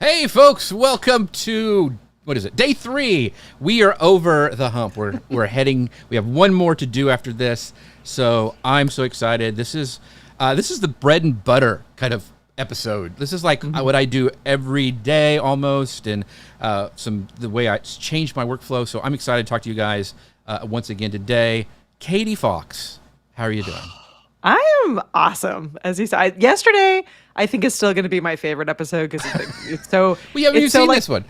Hey, folks, welcome to, what is it, day 3. We are over the hump. We're heading, we have one more to do after this, so I'm so excited. This is the bread and butter kind of episode. This is like what I do every day almost, and the way it's changed my workflow, so I'm excited to talk to you guys once again today. Katie Fox, how are you doing? I am awesome. As you said, yesterday, I think is still going to be my favorite episode because it's so. We haven't even seen this one.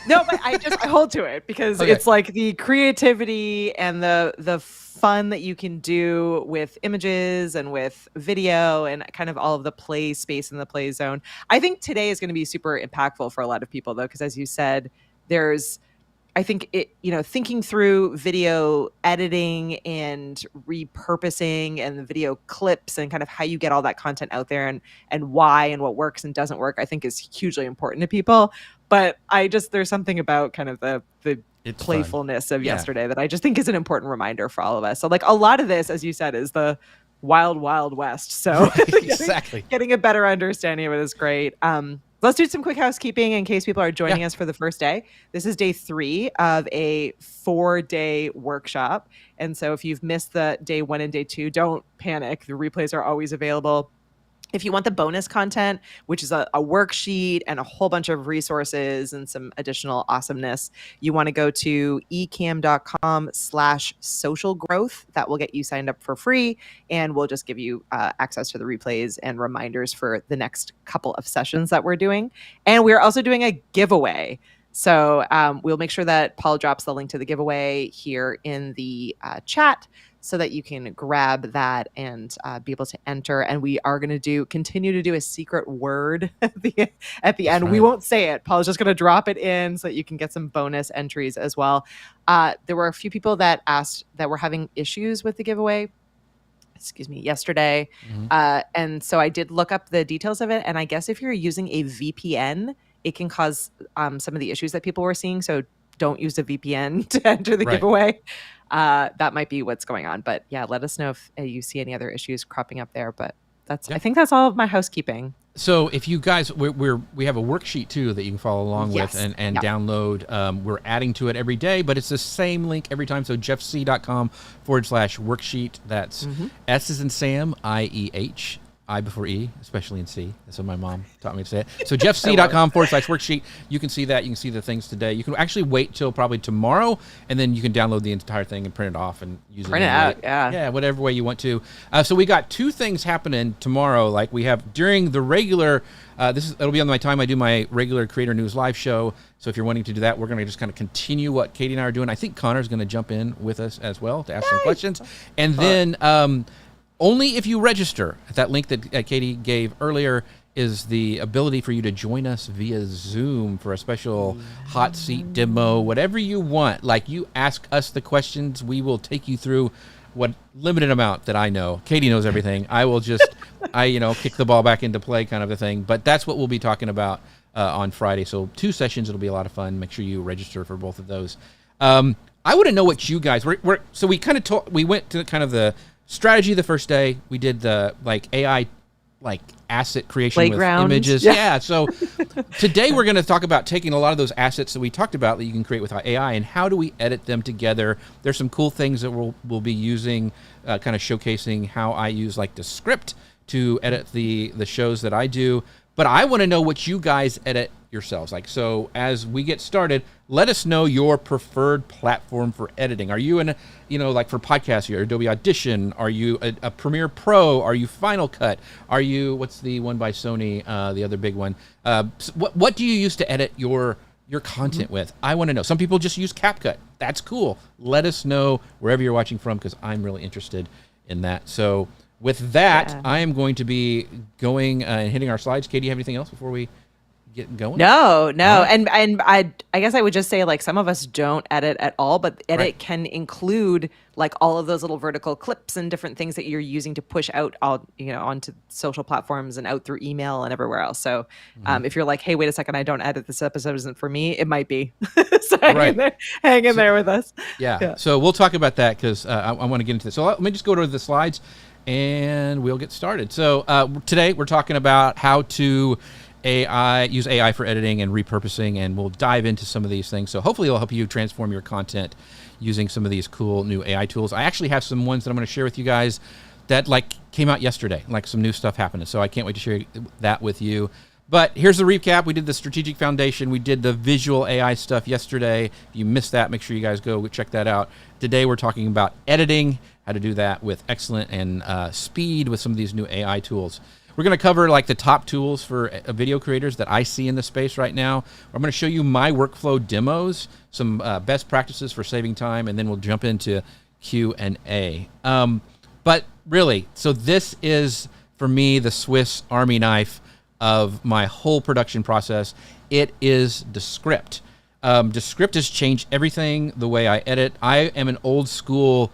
No, but I hold to it because it's like the creativity and the fun that you can do with images and with video and kind of all of the play space in the play zone. I think today is going to be super impactful for a lot of people though, because as you said, I think thinking through video editing and repurposing and the video clips and kind of how you get all that content out there and why and what works and doesn't work, I think is hugely important to people. But there's something about kind of the playfulness of yesterday that I just think is an important reminder for all of us. So like a lot of this, as you said, is the wild, wild west. So exactly. Getting a better understanding of it is great. Let's do some quick housekeeping in case people are joining us for the first day. This is day 3 of a 4-day workshop. And so if you've missed the day 1 and day 2, don't panic. The replays are always available. If you want the bonus content, which is a worksheet and a whole bunch of resources and some additional awesomeness, you want to go to ecamm.com/social growth. That will get you signed up for free, and we'll just give you access to the replays and reminders for the next couple of sessions that we're doing. And we're also doing a giveaway. So we'll make sure that Paul drops the link to the giveaway here in the chat, so that you can grab that and be able to enter. And we are going to continue to do a secret word at the end. Right. We won't say it. Paul's just going to drop it in so that you can get some bonus entries as well. There were a few people that asked that were having issues with the giveaway, yesterday. And so I did look up the details of it. And I guess if you're using a VPN, it can cause some of the issues that people were seeing. So don't use a VPN to enter the giveaway. That might be what's going on. But yeah, let us know if you see any other issues cropping up there. But I think that's all of my housekeeping. So if you guys, we have a worksheet too that you can follow along with and download. We're adding to it every day, but it's the same link every time. So jeffc.com/worksheet. That's S as in Sam, IEH. I before E, especially in C. That's what my mom taught me to say it. So jeffc.com/worksheet. You can see that. You can see the things today. You can actually wait till probably tomorrow, and then you can download the entire thing and print it off and use print it out. Yeah, whatever way you want to. So we got 2 things happening tomorrow. Like we have during the regular. It'll be on my time I do my regular Creator News live show. So if you're wanting to do that, we're going to just kind of continue what Katie and I are doing. I think Connor's going to jump in with us as well to ask some questions, and then. Only if you register at that link that Katie gave earlier is the ability for you to join us via Zoom for a special hot seat demo, whatever you want. Like you ask us the questions, we will take you through what limited amount that I know. Katie knows everything. I will just, kick the ball back into play kind of a thing. But that's what we'll be talking about on Friday. So 2 sessions, it'll be a lot of fun. Make sure you register for both of those. I want to know what you guys, so we kind of we went to kind of the strategy the first day. We did the AI asset creation Playground. With images. Yeah. So today we're going to talk about taking a lot of those assets that we talked about that you can create with AI and how do we edit them together. There's some cool things that we'll be using, kind of showcasing how I use Descript to edit the shows that I do. But I want to know what you guys edit yourselves. So as we get started, let us know your preferred platform for editing. Are you for podcasts, you're Adobe Audition? Are you a Premiere Pro? Are you Final Cut? Are you, what's the one by Sony, the other big one? What do you use to edit your content with? I want to know. Some people just use CapCut. That's cool. Let us know wherever you're watching from, because I'm really interested in that. So with that, I am going to be going and hitting our slides. Katie, you have anything else before we get going? No. And I guess I would just say some of us don't edit at all, but edit can include all of those little vertical clips and different things that you're using to push out onto social platforms and out through email and everywhere else. So if you're hey, wait a second, I don't edit, this episode isn't for me, it might be. So hang in there with us. Yeah. So we'll talk about that because I want to get into this. So let me just go to the slides and we'll get started. So today we're talking about how to use AI for editing and repurposing, and we'll dive into some of these things. So hopefully it'll help you transform your content using some of these cool new AI tools. I actually have some ones that I'm going to share with you guys that like came out yesterday, like some new stuff happening. So I can't wait to share that with you. But here's the recap. We did the strategic foundation. We did the visual AI stuff yesterday. If you missed that, make sure you guys go check that out. Today we're talking about editing, how to do that with excellent and speed with some of these new AI tools. We're going to cover like the top tools for video creators that I see in the space right now. I'm going to show you my workflow demos, some best practices for saving time, and then we'll jump into Q&A. But really, so this is, for me, the Swiss Army knife of my whole production process. It is Descript. Descript has changed everything, the way I edit. I am an old school,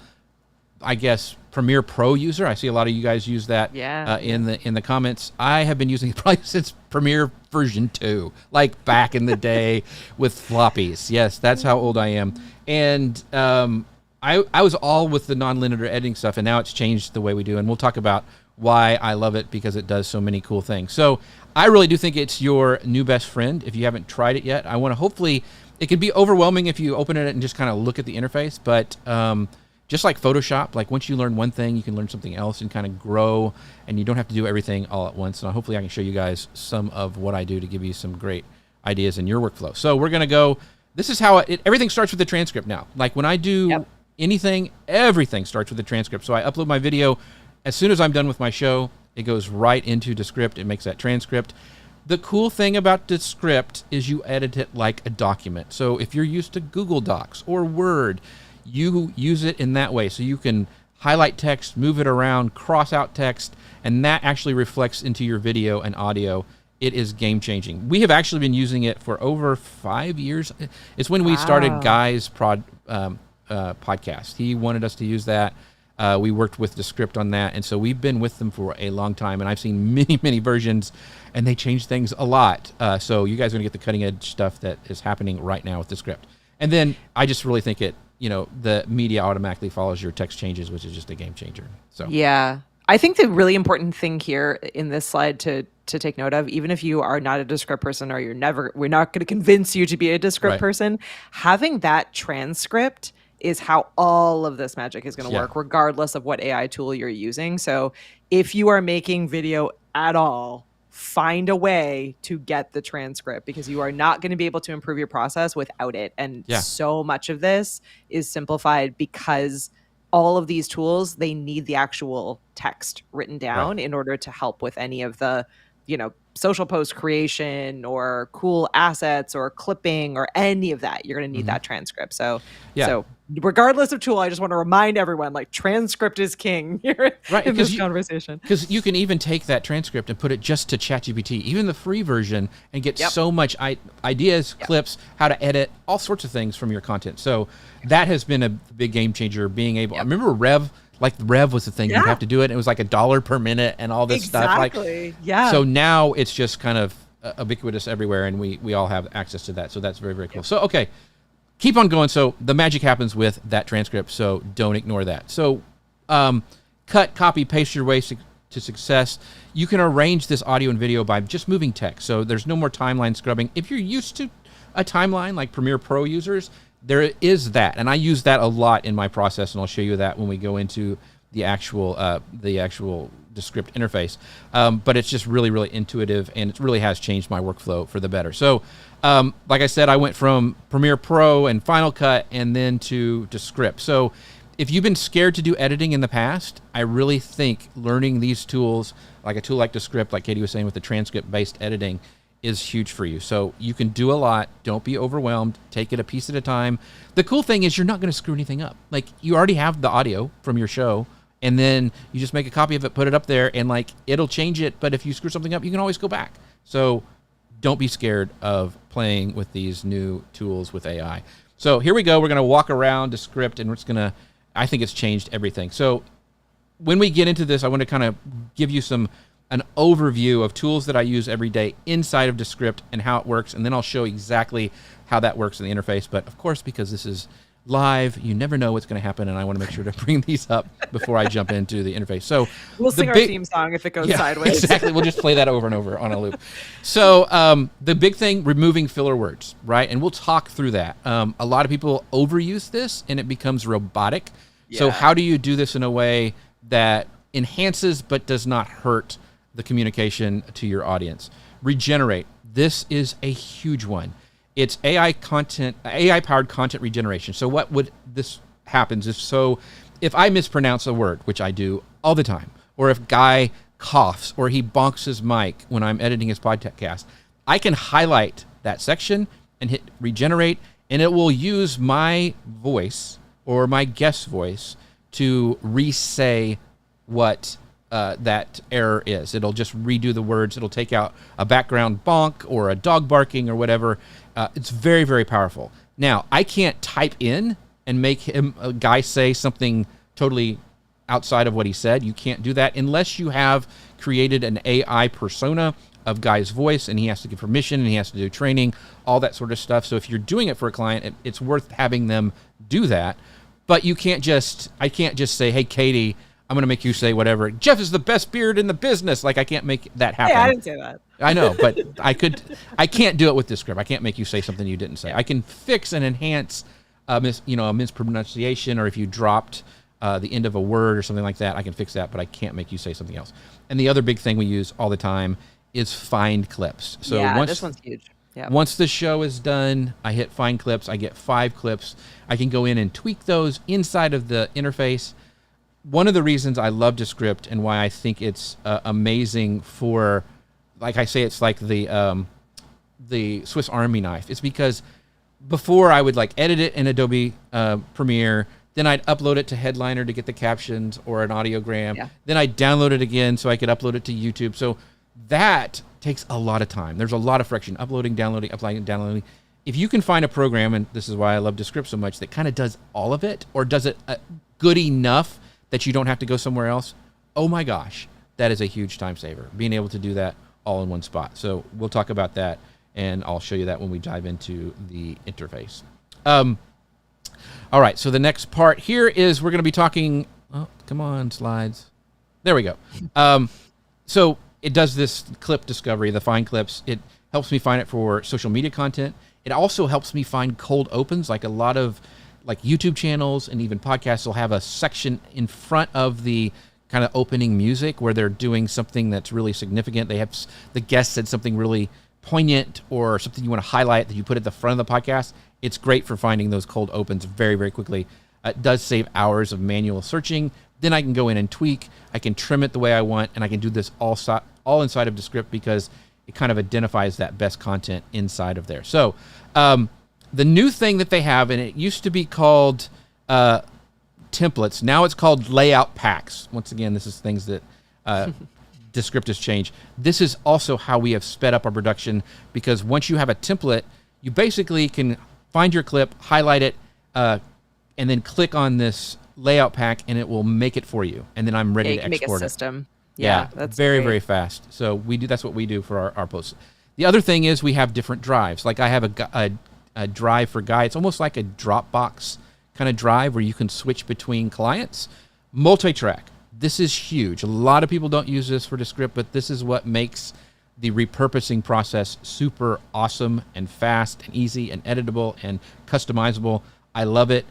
I guess, Premiere Pro user. I see a lot of you guys use that in the comments. I have been using it probably since Premiere version 2, like back in the day with floppies. Yes, that's how old I am. And I was all with the non-linear editing stuff, and now it's changed the way we do. And we'll talk about why I love it, because it does so many cool things. So I really do think it's your new best friend if you haven't tried it yet. I want to hopefully, it can be overwhelming if you open it and just kind of look at the interface, but just like Photoshop, like once you learn one thing, you can learn something else and kind of grow, and you don't have to do everything all at once. And hopefully I can show you guys some of what I do to give you some great ideas in your workflow. So we're going to go, this is how everything starts with the transcript now. Like when I do anything, everything starts with the transcript. So I upload my video. As soon as I'm done with my show, it goes right into Descript. It makes that transcript. The cool thing about Descript is you edit it like a document. So if you're used to Google Docs or Word, you use it in that way. So you can highlight text, move it around, cross out text, and that actually reflects into your video and audio. It is game changing. We have actually been using it for over 5 years. It's when we started Guy's podcast. He wanted us to use that. We worked with Descript on that, and so we've been with them for a long time, and I've seen many, many versions, and they change things a lot. So you guys are going to get the cutting-edge stuff that is happening right now with Descript. And then I just really think it, the media automatically follows your text changes, which is just a game changer. So yeah. I think the really important thing here in this slide to take note of, even if you are not a Descript person or we're not going to convince you to be a Descript person, having that transcript is how all of this magic is going to work, regardless of what AI tool you're using. So if you are making video at all, find a way to get the transcript, because you are not going to be able to improve your process without it. And so much of this is simplified because all of these tools, they need the actual text written down in order to help with any of the, social post creation or cool assets or clipping or any of that. You're going to need that transcript. So regardless of tool, I just want to remind everyone, like, transcript is king here in this conversation. Because you can even take that transcript and put it just to ChatGPT, even the free version, and get so much ideas, clips, how to edit, all sorts of things from your content. So that has been a big game changer, being able, I remember Rev was the thing. You have to do it. And it was like $1 per minute and all this stuff. So now it's just kind of ubiquitous everywhere, and we all have access to that. So that's very, very cool. So, okay, keep on going. So the magic happens with that transcript, so don't ignore that. So cut, copy, paste your way to success. You can arrange this audio and video by just moving text. So there's no more timeline scrubbing. If you're used to a timeline like Premiere Pro users, there is that, and I use that a lot in my process, and I'll show you that when we go into the actual Descript interface. But it's just really, really intuitive, and it really has changed my workflow for the better. So, like I said, I went from Premiere Pro and Final Cut and then to Descript. So if you've been scared to do editing in the past, I really think learning these tools, like a tool like Descript, like Katie was saying with the transcript-based editing, is huge for you. So you can do a lot. Don't be overwhelmed. Take it a piece at a time. The cool thing is you're not going to screw anything up. Like, you already have the audio from your show, and then you just make a copy of it, put it up there, and like, it'll change it. But if you screw something up, you can always go back. So don't be scared of playing with these new tools with AI. So here we go. We're going to walk around Descript, and I think it's changed everything. So when we get into this, I want to kind of give you an overview of tools that I use every day inside of Descript and how it works, and then I'll show exactly how that works in the interface. But of course, because this is live. You never know what's going to happen, and I want to make sure to bring these up before I jump into the interface. So we'll sing our theme song if it goes sideways. Exactly. We'll just play that over and over on a loop. So the big thing, removing filler words, right? And we'll talk through that. A lot of people overuse this, and it becomes robotic. Yeah. So how do you do this in a way that enhances but does not hurt the communication to your audience? Regenerate. This is a huge one. It's AI-powered content regeneration. So what would this happens if I mispronounce a word, which I do all the time, or if Guy coughs or he bonks his mic when I'm editing his podcast, I can highlight that section and hit regenerate, and it will use my voice or my guest voice to re-say what that error is. It'll just redo the words. It'll take out a background bonk or a dog barking or whatever. It's very, very powerful. Now, I can't type in and make a guy say something totally outside of what he said. You can't do that unless you have created an AI persona of Guy's voice, and he has to give permission, and he has to do training, all that sort of stuff. So if you're doing it for a client, it's worth having them do that. But I can't just say, hey, Katie, I'm going to make you say whatever. Jeff is the best beard in the business. Like, I can't make that happen. Yeah, I didn't say that. I know, but I can't do it with this script. I can't make you say something you didn't say. I can fix and enhance a mispronunciation, or if you dropped the end of a word or something like that, I can fix that, but I can't make you say something else. And the other big thing we use all the time is find clips. So this one's huge. Yeah. Once the show is done, I hit find clips. I get 5 clips. I can go in and tweak those inside of the interface. One of the reasons I love Descript and why I think it's amazing for, like I say, it's like the Swiss Army knife. It's because before I would like edit it in Adobe Premiere, then I'd upload it to Headliner to get the captions or an audiogram. Yeah. Then I'd download it again so I could upload it to YouTube. So that takes a lot of time. There's a lot of friction, uploading, downloading, applying, downloading. If you can find a program, and this is why I love Descript so much, that kind of does all of it, or does it good enough that you don't have to go somewhere else, oh my gosh, that is a huge time saver, being able to do that all in one spot. So we'll talk about that, and I'll show you that when we dive into the interface. All right, so the next part here is we're going to be talking, oh, come on, slides. There we go. So it does this clip discovery, the find clips. It helps me find it for social media content. It also helps me find cold opens, like a lot of like YouTube channels and even podcasts will have a section in front of the kind of opening music where they're doing something that's really significant. They have the guest said something really poignant or something you want to highlight that you put at the front of the podcast. It's great for finding those cold opens very, very quickly. It does save hours of manual searching. Then I can go in and tweak. I can trim it the way I want, and I can do this all inside of Descript because it kind of identifies that best content inside of there. So the new thing that they have, and it used to be called templates. Now it's called layout packs. Once again, this is things that Descript has changed. This is also how we have sped up our production, because once you have a template, you basically can find your clip, highlight it, and then click on this layout pack, and it will make it for you. And then I'm ready to export it. Make a system. Yeah, that's very, great. very fast. So that's what we do for our posts. The other thing is we have different drives. Like I have a drive for Guy. It's almost like a Dropbox kind of drive where you can switch between clients. Multi-track. This is huge. A lot of people don't use this for Descript, but this is what makes the repurposing process super awesome and fast and easy and editable and customizable. I love it.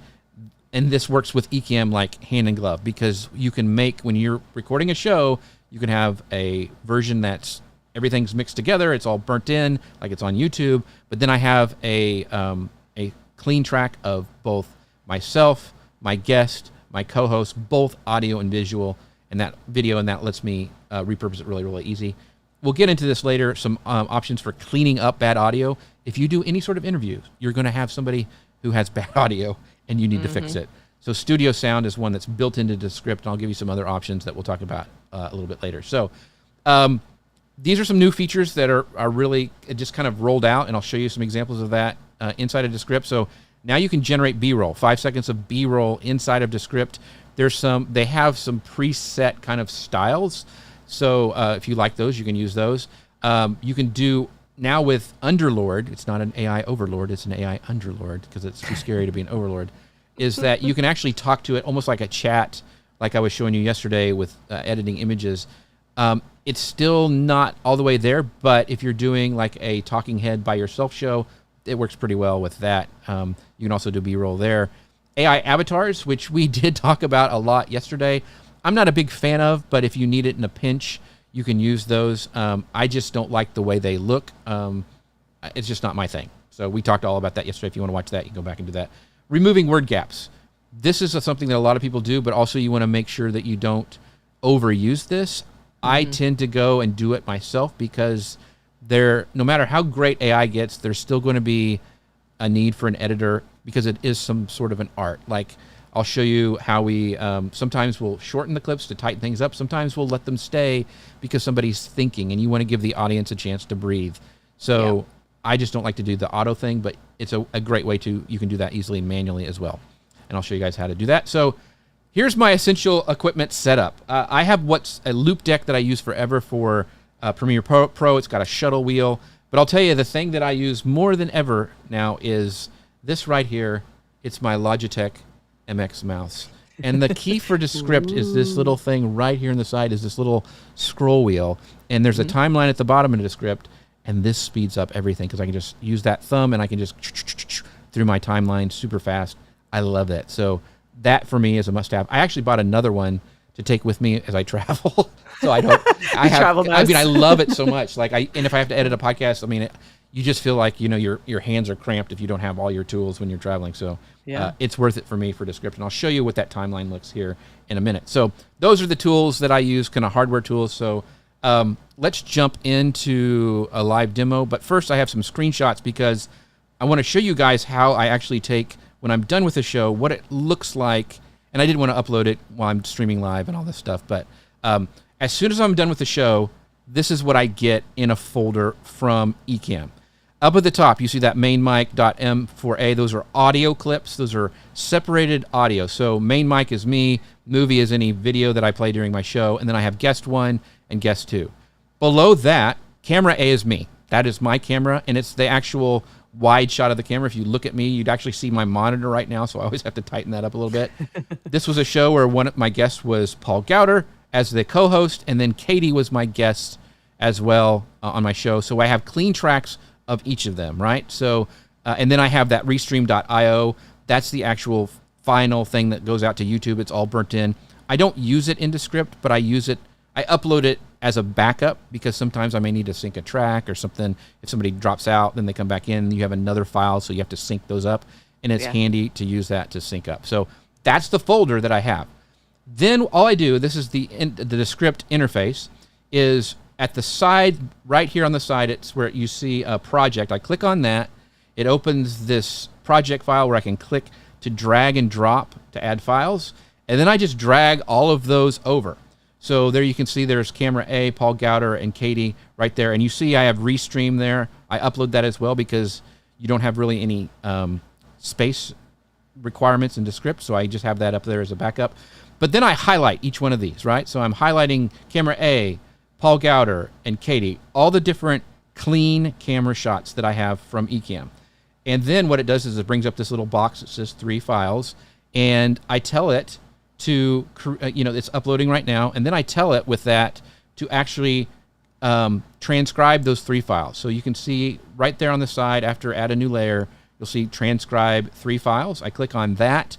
And this works with Ecamm like hand in glove, because you can make, when you're recording a show, you can have a version that's everything's mixed together. It's all burnt in like it's on YouTube. But then I have a clean track of both myself, my guest, my co-host, both audio and visual, and that video, and that lets me repurpose it really, really easy. We'll get into this later, some options for cleaning up bad audio. If you do any sort of interview, you're going to have somebody who has bad audio, and you need to fix it. So Studio Sound is one that's built into Descript, and I'll give you some other options that we'll talk about a little bit later. So these are some new features that are really just kind of rolled out, and I'll show you some examples of that inside of Descript. So now you can generate B-roll, 5 seconds of B-roll inside of Descript. They have some preset kind of styles. So if you like those, you can use those. You can do now with Underlord. It's not an AI overlord. It's an AI underlord, because it's too scary to be an overlord. is that you can actually talk to it almost like a chat, like I was showing you yesterday with editing images. It's still not all the way there, but if you're doing like a talking head by yourself show, it works pretty well with that. You can also do B-roll there. AI avatars, which we did talk about a lot yesterday, I'm not a big fan of, but if you need it in a pinch, you can use those. I just don't like the way they look. It's just not my thing. So we talked all about that yesterday. If you want to watch that, you can go back and do that. Removing word gaps. This is something that a lot of people do, but also you want to make sure that you don't overuse this. I tend to go and do it myself because no matter how great AI gets, there's still going to be a need for an editor because it is some sort of an art. Like I'll show you how we sometimes we'll shorten the clips to tighten things up. Sometimes we'll let them stay because somebody's thinking and you want to give the audience a chance to breathe. So I just don't like to do the auto thing, but it's a great way you can do that easily and manually as well. And I'll show you guys how to do that. So here's my essential equipment setup. I have what's a loop deck that I use forever for Premiere Pro. It's got a shuttle wheel. But I'll tell you, the thing that I use more than ever now is this right here. It's my Logitech MX mouse. And the key for Descript is this little thing right here on the side is this little scroll wheel. And there's a timeline at the bottom of Descript. And this speeds up everything because I can just use that thumb and I can just through my timeline super fast. I love it. So that for me is a must-have. I actually bought another one to take with me as I travel. So I don't. I love it so much. And if I have to edit a podcast, you just feel like your hands are cramped if you don't have all your tools when you're traveling. So it's worth it for me for Descript. And I'll show you what that timeline looks here in a minute. So those are the tools that I use, kind of hardware tools. So let's jump into a live demo. But first, I have some screenshots because I want to show you guys how I actually take. When I'm done with the show, what it looks like, and I didn't want to upload it while I'm streaming live and all this stuff, but as soon as I'm done with the show, this is what I get in a folder from Ecamm. Up at the top, you see that main mic.m4a. Those are audio clips. Those are separated audio. So main mic is me, movie is any video that I play during my show, and then I have guest 1 and guest 2. Below that, camera A is me. That is my camera, and it's the actual wide shot of the camera. If you look at me, you'd actually see my monitor right now, so I always have to tighten that up a little bit. This was a show where one of my guests was Paul Gowder as the co-host, and then Katie was my guest as well on my show. So I have clean tracks of each of them, right? So, and then I have that restream.io. That's the actual final thing that goes out to YouTube. It's all burnt in. I don't use it in Descript, but I upload it as a backup because sometimes I may need to sync a track or something. If somebody drops out, then they come back in, you have another file, so you have to sync those up, and it's handy to use that to sync up. So that's the folder that I have. Then all I do, this is the Descript interface, is at the side, right here on the side, it's where you see a project. I click on that. It opens this project file where I can click to drag and drop to add files, and then I just drag all of those over. So there you can see there's camera A, Paul Gowder, and Katie right there. And you see I have Restream there. I upload that as well because you don't have really any space requirements in Descript, so I just have that up there as a backup. But then I highlight each one of these, right? So I'm highlighting camera A, Paul Gowder, and Katie, all the different clean camera shots that I have from Ecamm. And then what it does is it brings up this little box that says 3 files, and I tell it to, it's uploading right now, and then I tell it with that to actually transcribe those 3 files. So you can see right there on the side, after add a new layer, you'll see transcribe 3 files. I click on that,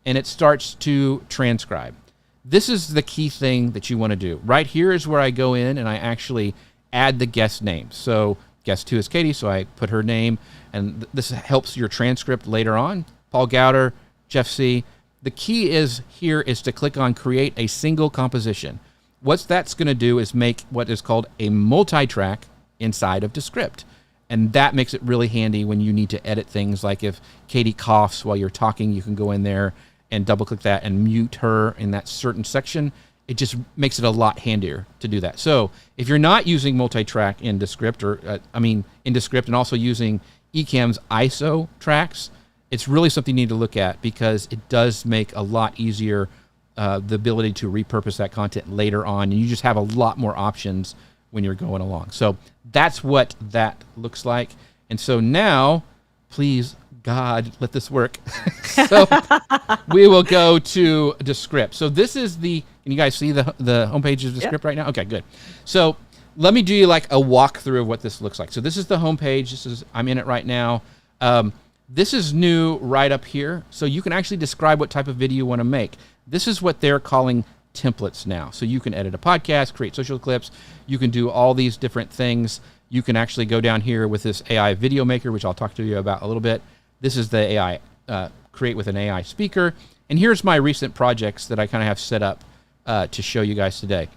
and it starts to transcribe. This is the key thing that you want to do. Right here is where I go in and I actually add the guest names. So guest 2 is Katie, so I put her name, and this helps your transcript later on. Paul Gowder, Jeff C. The key is to click on create a single composition. What that's going to do is make what is called a multi-track inside of Descript. And that makes it really handy when you need to edit things, like if Katie coughs while you're talking, you can go in there and double click that and mute her in that certain section. It just makes it a lot handier to do that. So if you're not using multi-track in Descript, in Descript, and also using Ecamm's ISO tracks, it's really something you need to look at because it does make a lot easier the ability to repurpose that content later on, and you just have a lot more options when you're going along. So that's what that looks like. And so now, please, God, let this work. So we will go to Descript. So this is can you guys see the homepage of Descript right now? Okay, good. So let me do you like a walkthrough of what this looks like. So this is the homepage. I'm in it right now. This is new right up here. So you can actually describe what type of video you want to make. This is what they're calling templates now. So you can edit a podcast, create social clips. You can do all these different things. You can actually go down here with this AI video maker, which I'll talk to you about a little bit. This is the AI, create with an AI speaker. And here's my recent projects that I kind of have set up to show you guys today.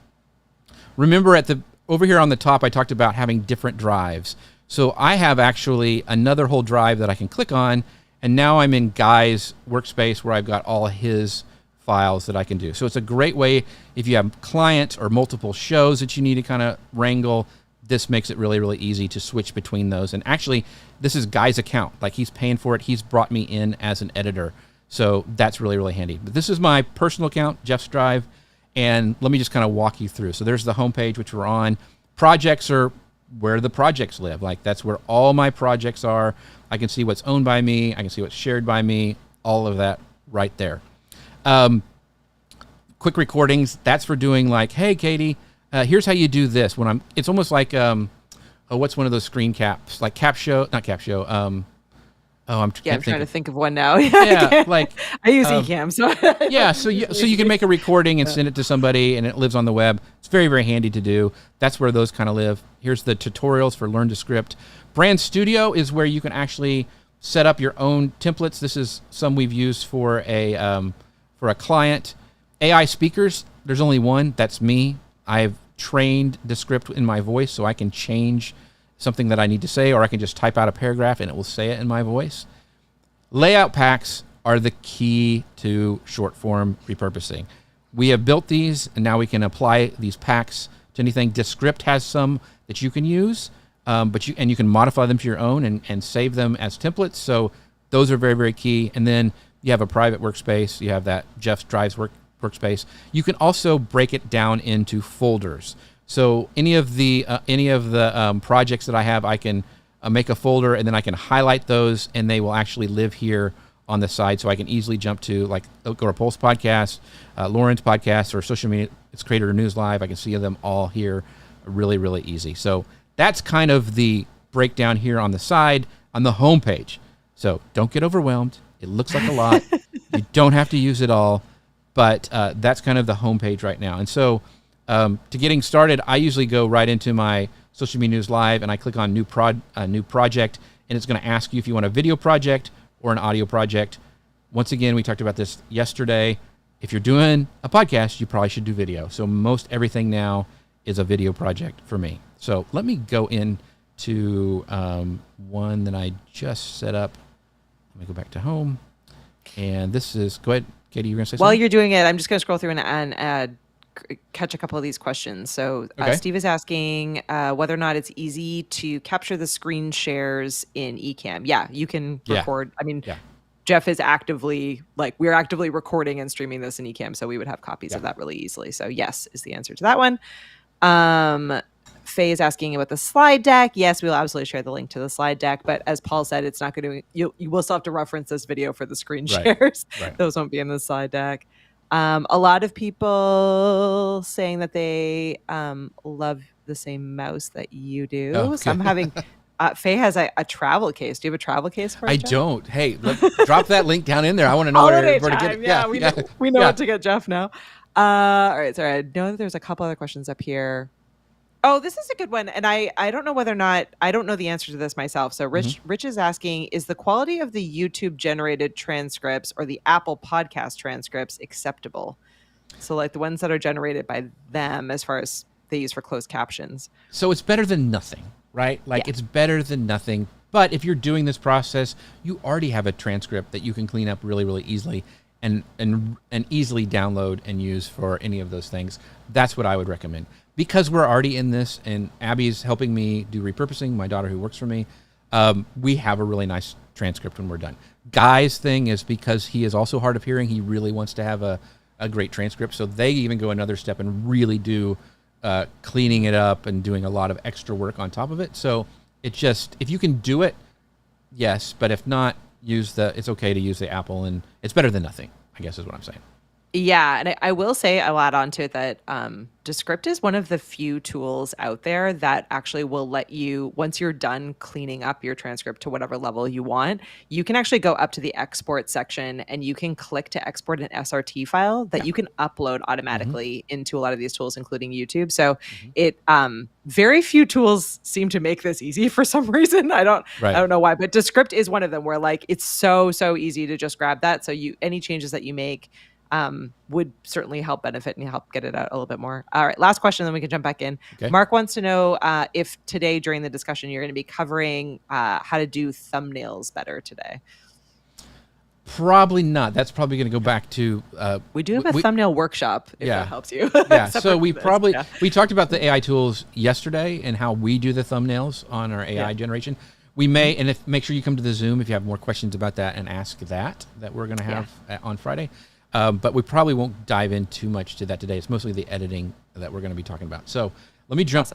Remember over here on the top, I talked about having different drives. So I have actually another whole drive that I can click on. And now I'm in Guy's workspace where I've got all his files that I can do. So it's a great way if you have clients or multiple shows that you need to kind of wrangle. This makes it really, really easy to switch between those. And actually, this is Guy's account. Like, he's paying for it. He's brought me in as an editor. So that's really, really handy. But this is my personal account, Jeff's Drive. And let me just kind of walk you through. So there's the homepage, which we're on. Projects are where the projects live. Like, that's where all my projects are. I can see what's owned by me. I can see what's shared by me. All of that right there. Quick recordings. That's for doing like, hey, Katie, here's how you do this. It's almost like, what's one of those screen caps? Like not Cap Show. I'm trying to think of one now. Yeah, like I use Ecamm, so yeah. So you can make a recording and send it to somebody, and it lives on the web. It's very, very handy to do. That's where those kind of live. Here's the tutorials for Learn Descript. Brand Studio is where you can actually set up your own templates. This is some we've used for a client. AI speakers. There's only one. That's me. I've trained Descript in my voice, so I can change something that I need to say, or I can just type out a paragraph and it will say it in my voice. Layout packs are the key to short form repurposing. We have built these, and now we can apply these packs to anything. Descript has some that you can use, but you can modify them to your own and save them as templates. So those are very, very key. And then you have a private workspace. You have that Jeff's Drives workspace. You can also break it down into folders. So any of the projects that I have, I can make a folder, and then I can highlight those, and they will actually live here on the side. So I can easily jump to, like, go to Pulse Podcast, Lauren's podcast, or Social Media, it's Creator News Live. I can see them all here really, really easy. So that's kind of the breakdown here on the side on the homepage. So don't get overwhelmed. It looks like a lot. You don't have to use it all, but that's kind of the homepage right now. And so to getting started, I usually go right into my Social Media News Live, and I click on new project, and it's going to ask you if you want a video project or an audio project. Once again, we talked about this yesterday. If you're doing a podcast, you probably should do video. So most everything now is a video project for me. So let me go into one that I just set up. Let me go back to home. And this is, go ahead, Katie, you're going to say something? While you're doing it, I'm just going to scroll through and catch a couple of these questions. So Steve is asking whether or not it's easy to capture the screen shares in Ecamm. Yeah, you can record. I mean, Jeff is we're actively recording and streaming this in Ecamm, so we would have copies of that really easily. So yes is the answer to that one. Faye is asking about the slide deck. Yes, we'll absolutely share the link to the slide deck, but as Paul said, it's not going to, you will still have to reference this video for the screen shares. Right. Those won't be in the slide deck. A lot of people saying that they love the same mouse that you do. Oh, okay. So I'm having, Faye has a travel case. Do you have a travel case for us? I don't. Hey, drop that link down in there. I want to know where to get it. Yeah, we know what to get Jeff now. All right, sorry. I know that there's a couple other questions up here. Oh, this is a good one. And I don't know whether or not, I don't know the answer to this myself. So Rich is asking, is the quality of the YouTube generated transcripts or the Apple podcast transcripts acceptable? So like the ones that are generated by them as far as they use for closed captions. So it's better than nothing, right? Like it's better than nothing. But if you're doing this process, you already have a transcript that you can clean up really, really easily and easily download and use for any of those things. That's what I would recommend. Because we're already in this, and Abby's helping me do repurposing, my daughter who works for me, we have a really nice transcript when we're done. Guy's thing is because he is also hard of hearing, he really wants to have a great transcript, so they even go another step and really do cleaning it up and doing a lot of extra work on top of it. So it just, if you can do it, yes, but if not, it's okay to use the Apple, and it's better than nothing, I guess is what I'm saying. Yeah, and I will say, I'll add on to it that Descript is one of the few tools out there that actually will let you, once you're done cleaning up your transcript to whatever level you want, you can actually go up to the export section and you can click to export an SRT file that you can upload automatically into a lot of these tools, including YouTube. So it very few tools seem to make this easy for some reason. I don't know why, but Descript is one of them where like it's so easy to just grab that. So any changes that you make would certainly help benefit and help get it out a little bit more. All right, last question, then we can jump back in. Okay. Mark wants to know if today during the discussion you're going to be covering how to do thumbnails better today. Probably not. That's probably going to go back to. We do have a thumbnail workshop if that helps you. Yeah. So we talked about the AI tools yesterday and how we do the thumbnails on our AI generation. We may, and make sure you come to the Zoom if you have more questions about that and ask that we're going to have on Friday. But we probably won't dive in too much to that today. It's mostly the editing that we're going to be talking about. So let me jump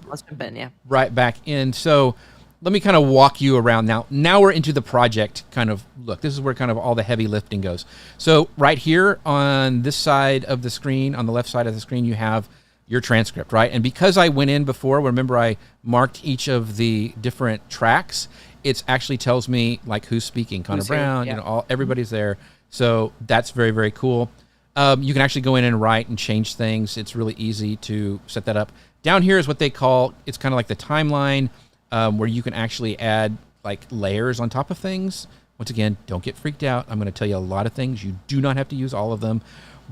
right back in. So let me kind of walk you around now. Now we're into the project kind of look. This is where kind of all the heavy lifting goes. So right here on this side of the screen, on the left side of the screen, you have your transcript, right? And because I went in before, remember I marked each of the different tracks, it actually tells me like who's speaking, Connor Brown, everybody's there. So that's very, very cool. You can actually go in and write and change things. It's really easy to set that up. Down here is what they call, it's kind of like the timeline where you can actually add like layers on top of things. Once again, don't get freaked out. I'm going to tell you a lot of things. You do not have to use all of them.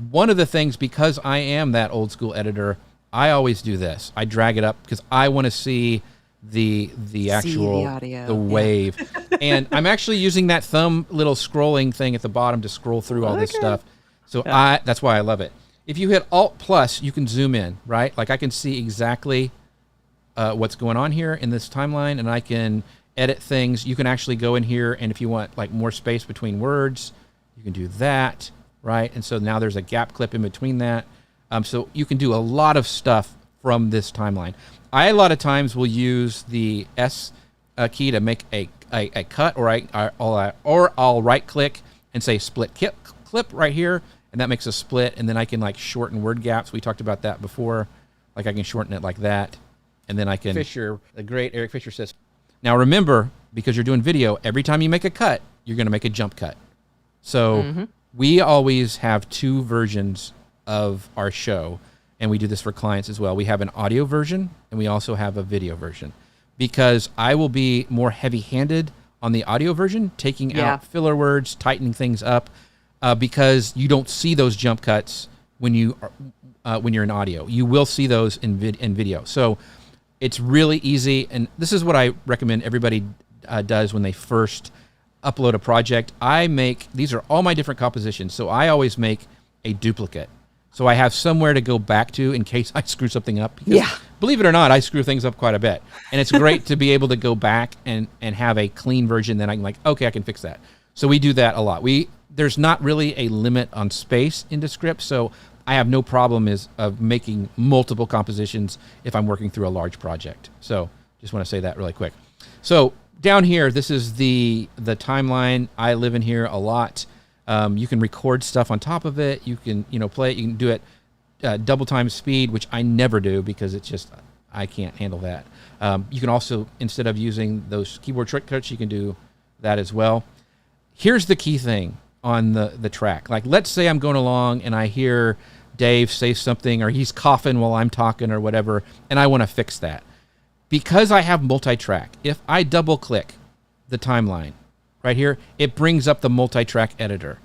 One of the things, because I am that old school editor, I always do this. I drag it up because I want to see the actual audio. The wave. And I'm actually using that thumb little scrolling thing at the bottom to scroll through all this stuff. So that's why I love it. If you hit Alt plus, you can zoom in, right? Like I can see exactly what's going on here in this timeline, and I can edit things. You can actually go in here, and if you want like more space between words, you can do that, right? And so now there's a gap clip in between that. So you can do a lot of stuff from this timeline. I a lot of times will use the S key to make a cut, or I'll right click and say split clip right here, and that makes a split, and then I can like shorten word gaps. We talked about that before. Like I can shorten it like that, and then I can. The great Eric Fisher says, now remember, because you're doing video, every time you make a cut, you're going to make a jump cut. So we always have two versions of our show, and we do this for clients as well. We have an audio version, and we also have a video version, because I will be more heavy-handed on the audio version, taking out filler words, tightening things up, because you don't see those jump cuts when you're in audio. You will see those in video. So it's really easy, and this is what I recommend everybody does when they first upload a project. These are all my different compositions, so I always make a duplicate. So I have somewhere to go back to in case I screw something up. Because believe it or not, I screw things up quite a bit. And it's great to be able to go back and have a clean version. Then I can okay, I can fix that. So we do that a lot. There's not really a limit on space in Descript, so I have no problem of making multiple compositions if I'm working through a large project. So just want to say that really quick. So down here, this is the timeline. I live in here a lot. You can record stuff on top of it. You can play it. You can do it double time speed, which I never do because it's just I can't handle that. You can also, instead of using those keyboard shortcuts, you can do that as well. Here's the key thing on the track. Like, let's say I'm going along and I hear Dave say something, or he's coughing while I'm talking or whatever, and I want to fix that. Because I have multi-track, if I double click the timeline right here, it brings up the multi-track editor,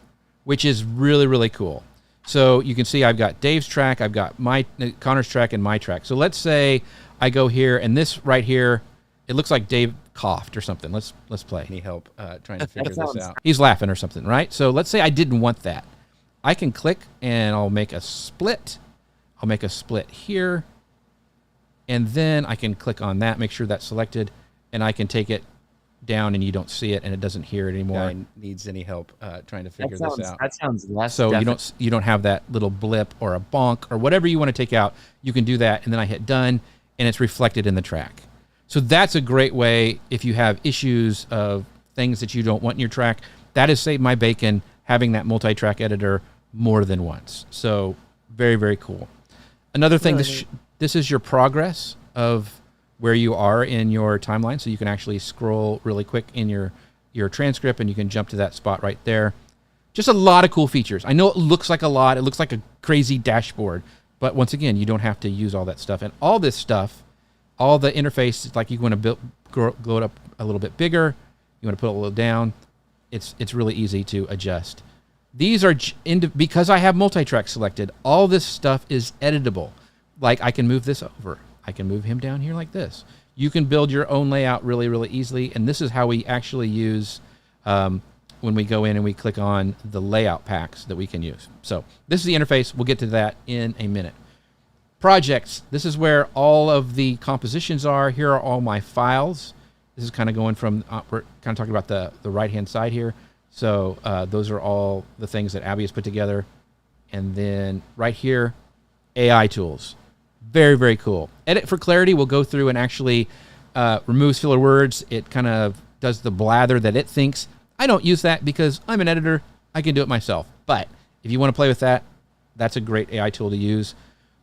which is really, really cool. So you can see I've got Dave's track, I've got Connor's track, and my track. So let's say I go here, and this right here, it looks like Dave coughed or something. Let's play. Need help trying to figure this out. He's laughing or something, right? So let's say I didn't want that. I can click, and I'll make a split. I'll make a split here, and then I can click on that, make sure that's selected, and I can take it down, and you don't see it, and it doesn't hear it anymore. Needs any help trying to figure this out. That sounds less. So you don't have that little blip or a bonk or whatever you want to take out. You can do that, and then I hit done, and it's reflected in the track. So that's a great way if you have issues of things that you don't want in your track. that has saved my bacon having that multi-track editor more than once. So very, very cool. Another thing, Really this is your progress of where you are in your timeline. So you can actually scroll really quick in your transcript, and you can jump to that spot right there. Just a lot of cool features. I know it looks like a lot. It looks like a crazy dashboard. But once again, you don't have to use all that stuff. And all this stuff, all the interface, like you want to grow it up a little bit bigger. You want to put it a little down. It's really easy to adjust. These are, because I have multi-track selected, all this stuff is editable. Like I can move this over. I can move him down here like this. You can build your own layout really, really easily. And this is how we actually use when we go in and we click on the layout packs that we can use. So this is the interface. We'll get to that in a minute. Projects. This is where all of the compositions are. Here are all my files. This is kind of going from, we're kind of talking about the right-hand side here. So those are all the things that Abby has put together. And then right here, AI tools. Very, very cool. Edit for clarity will go through and actually removes filler words. It kind of does the blather that it thinks. I don't use that because I'm an editor. I can do it myself. But if you want to play with that, that's a great AI tool to use.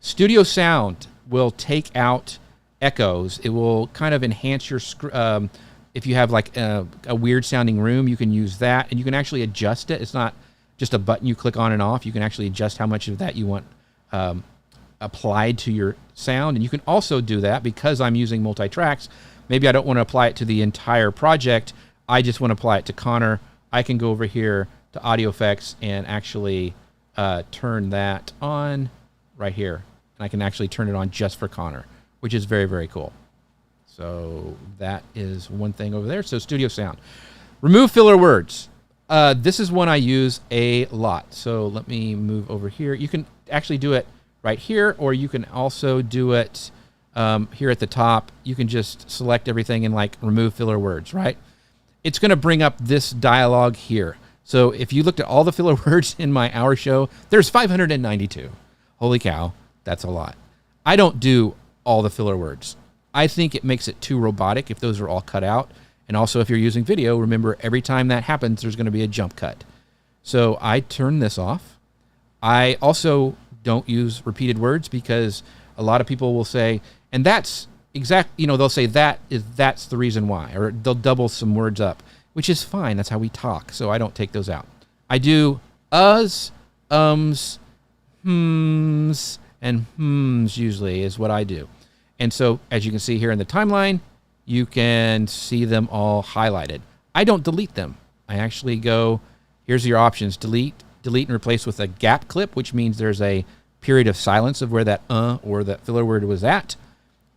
Studio Sound will take out echoes. It will kind of enhance your if you have like a weird sounding room, you can use that, and you can actually adjust it. It's not just a button you click on and off. You can actually adjust how much of that you want applied to your sound. And you can also do that because I'm using multi-tracks. Maybe I don't want to apply it to the entire project. I just want to apply it to Connor. I can go over here to audio effects and actually turn that on right here. And I can actually turn it on just for Connor, which is very, very cool. So that is one thing over there. So Studio Sound. Remove filler words. This is one I use a lot. So let me move over here. You can actually do it right here, or you can also do it here at the top. You can just select everything and like remove filler words, right? It's going to bring up this dialogue here. So if you looked at all the filler words in my hour show, there's 592. Holy cow, that's a lot. I don't do all the filler words. I think it makes it too robotic if those are all cut out. And also if you're using video, remember every time that happens, there's going to be a jump cut. So I turn this off. I also don't use repeated words because a lot of people will say, and that's they'll say that's the reason why, or they'll double some words up, which is fine. That's how we talk. So I don't take those out. I do uhs, ums, hms, and hms usually is what I do. And so as you can see here in the timeline, you can see them all highlighted. I don't delete them. I actually go, here's your options, delete and replace with a gap clip, which means there's a period of silence of where that or that filler word was at.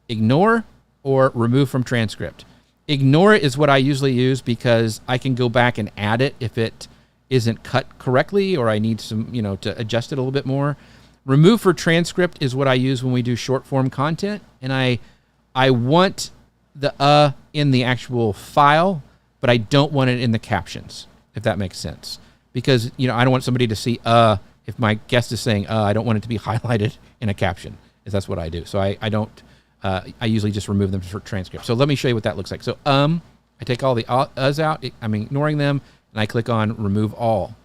Ignore or remove from transcript. Ignore is what I usually use because I can go back and add it if it isn't cut correctly or I need some, to adjust it a little bit more. Remove for transcript is what I use when we do short form content. And I want the in the actual file, but I don't want it in the captions, if that makes sense. Because, I don't want somebody to see if my guest is saying I don't want it to be highlighted in a caption, is that's what I do. So I don't, I usually just remove them for transcript. So let me show you what that looks like. So I take all the uhs out, I'm ignoring them, and I click on remove all.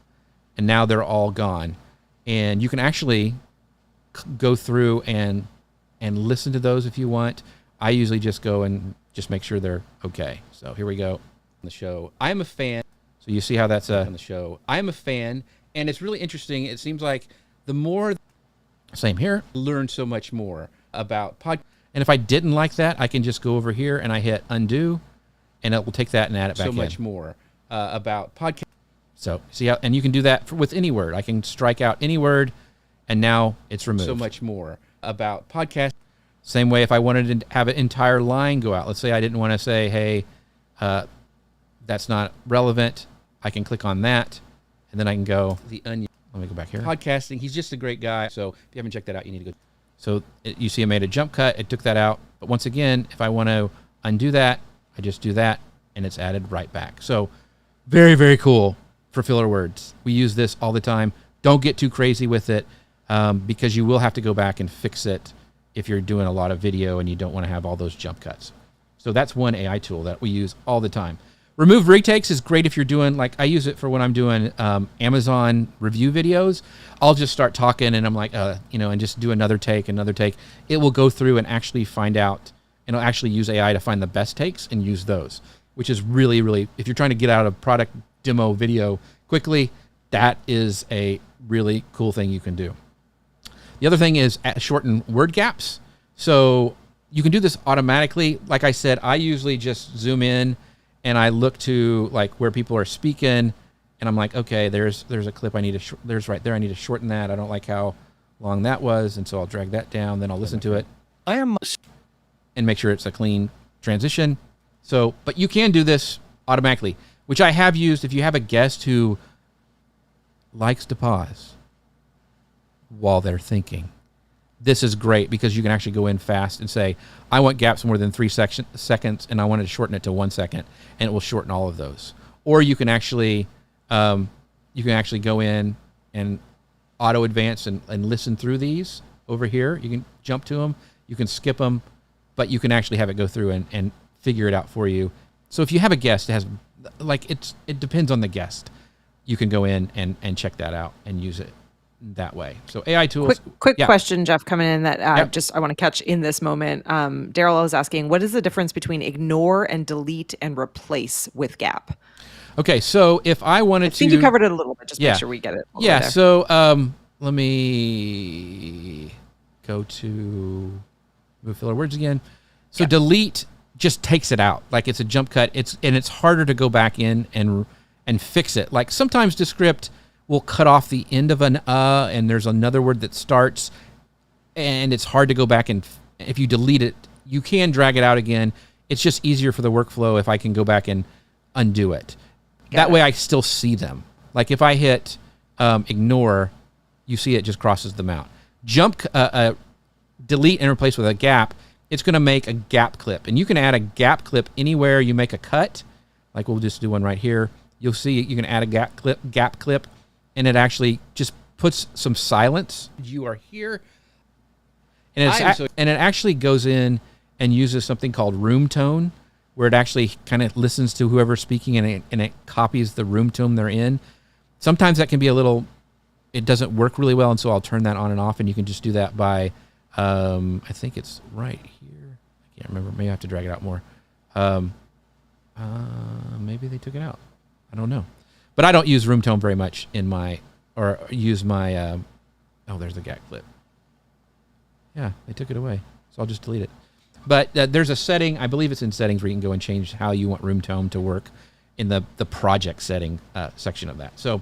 And now they're all gone. And you can actually go through and listen to those if you want. I usually just go and just make sure they're okay. So here we go on the show. I am a fan. So you see how that's on the show. I am a fan, and it's really interesting. It seems like the more, same here, learn so much more about podcast. And if I didn't like that, I can just go over here and I hit undo, and it will take that and add it back in. So much more about podcast. So see how, and you can do that with any word. I can strike out any word, and now it's removed. So much more about podcast. Same way if I wanted to have an entire line go out. Let's say I didn't want to say, hey, that's not relevant. I can click on that, and then I can go the onion. Let me go back here. Podcasting. He's just a great guy. So if you haven't checked that out, you need to go. So you see I made a jump cut. It took that out. But once again, if I want to undo that, I just do that, and it's added right back. So very, very cool for filler words. We use this all the time. Don't get too crazy with it because you will have to go back and fix it if you're doing a lot of video and you don't want to have all those jump cuts. So that's one AI tool that we use all the time. Remove retakes is great if you're doing, like, I use it for when I'm doing Amazon review videos. I'll just start talking and I'm like, and just do another take. It will go through and actually find out, and it'll actually use AI to find the best takes and use those, which is really, really, if you're trying to get out a product demo video quickly, that is a really cool thing you can do. The other thing is shorten word gaps. So you can do this automatically. Like I said, I usually just zoom in and I look to like where people are speaking, and I'm like, okay, there's a clip I need to, there's right there, I need to shorten that. I don't like how long that was, and so I'll drag that down, then I'll listen to it. And make sure it's a clean transition. So, but you can do this automatically, which I have used if you have a guest who likes to pause while they're thinking. This is great because you can actually go in fast and say, I want gaps more than 3 seconds, and I wanted to shorten it to 1 second, and it will shorten all of those. Or you can actually go in and auto advance and listen through these over here. You can jump to them, you can skip them, but you can actually have it go through and figure it out for you. So if you have a guest that has, like, it depends on the guest, you can go in and check that out and use it that way. So AI tools. Quick question, Jeff, coming in that I want to catch in this moment. Daryl is asking, what is the difference between ignore and delete and replace with gap? Okay, so if I wanted to, I think you covered it a little bit. Just make sure we get it. Yeah. So let me go to move filler words again. So delete just takes it out, like it's a jump cut. It's harder to go back in and fix it. Like sometimes Descript will cut off the end of an and there's another word that starts, and it's hard to go back, and if you delete it, you can drag it out again. It's just easier for the workflow if I can go back and undo it. That way I still see them. Like if I hit ignore, you see it just crosses them out. Delete and replace with a gap, it's going to make a gap clip, and you can add a gap clip anywhere you make a cut. Like we'll just do one right here. You'll see you can add a gap clip, and it actually just puts some silence. You are here, and it actually goes in and uses something called room tone, where it actually kind of listens to whoever's speaking and it copies the room tone they're in. Sometimes that can be it doesn't work really well, and so I'll turn that on and off, and you can just do that by, I think it's right here. I can't remember. Maybe I have to drag it out more. Maybe they took it out. I don't know. But I don't use room tone very much there's the gap clip. Yeah, they took it away. So I'll just delete it. But there's a setting, I believe it's in settings, where you can go and change how you want room tone to work in the project setting section of that. So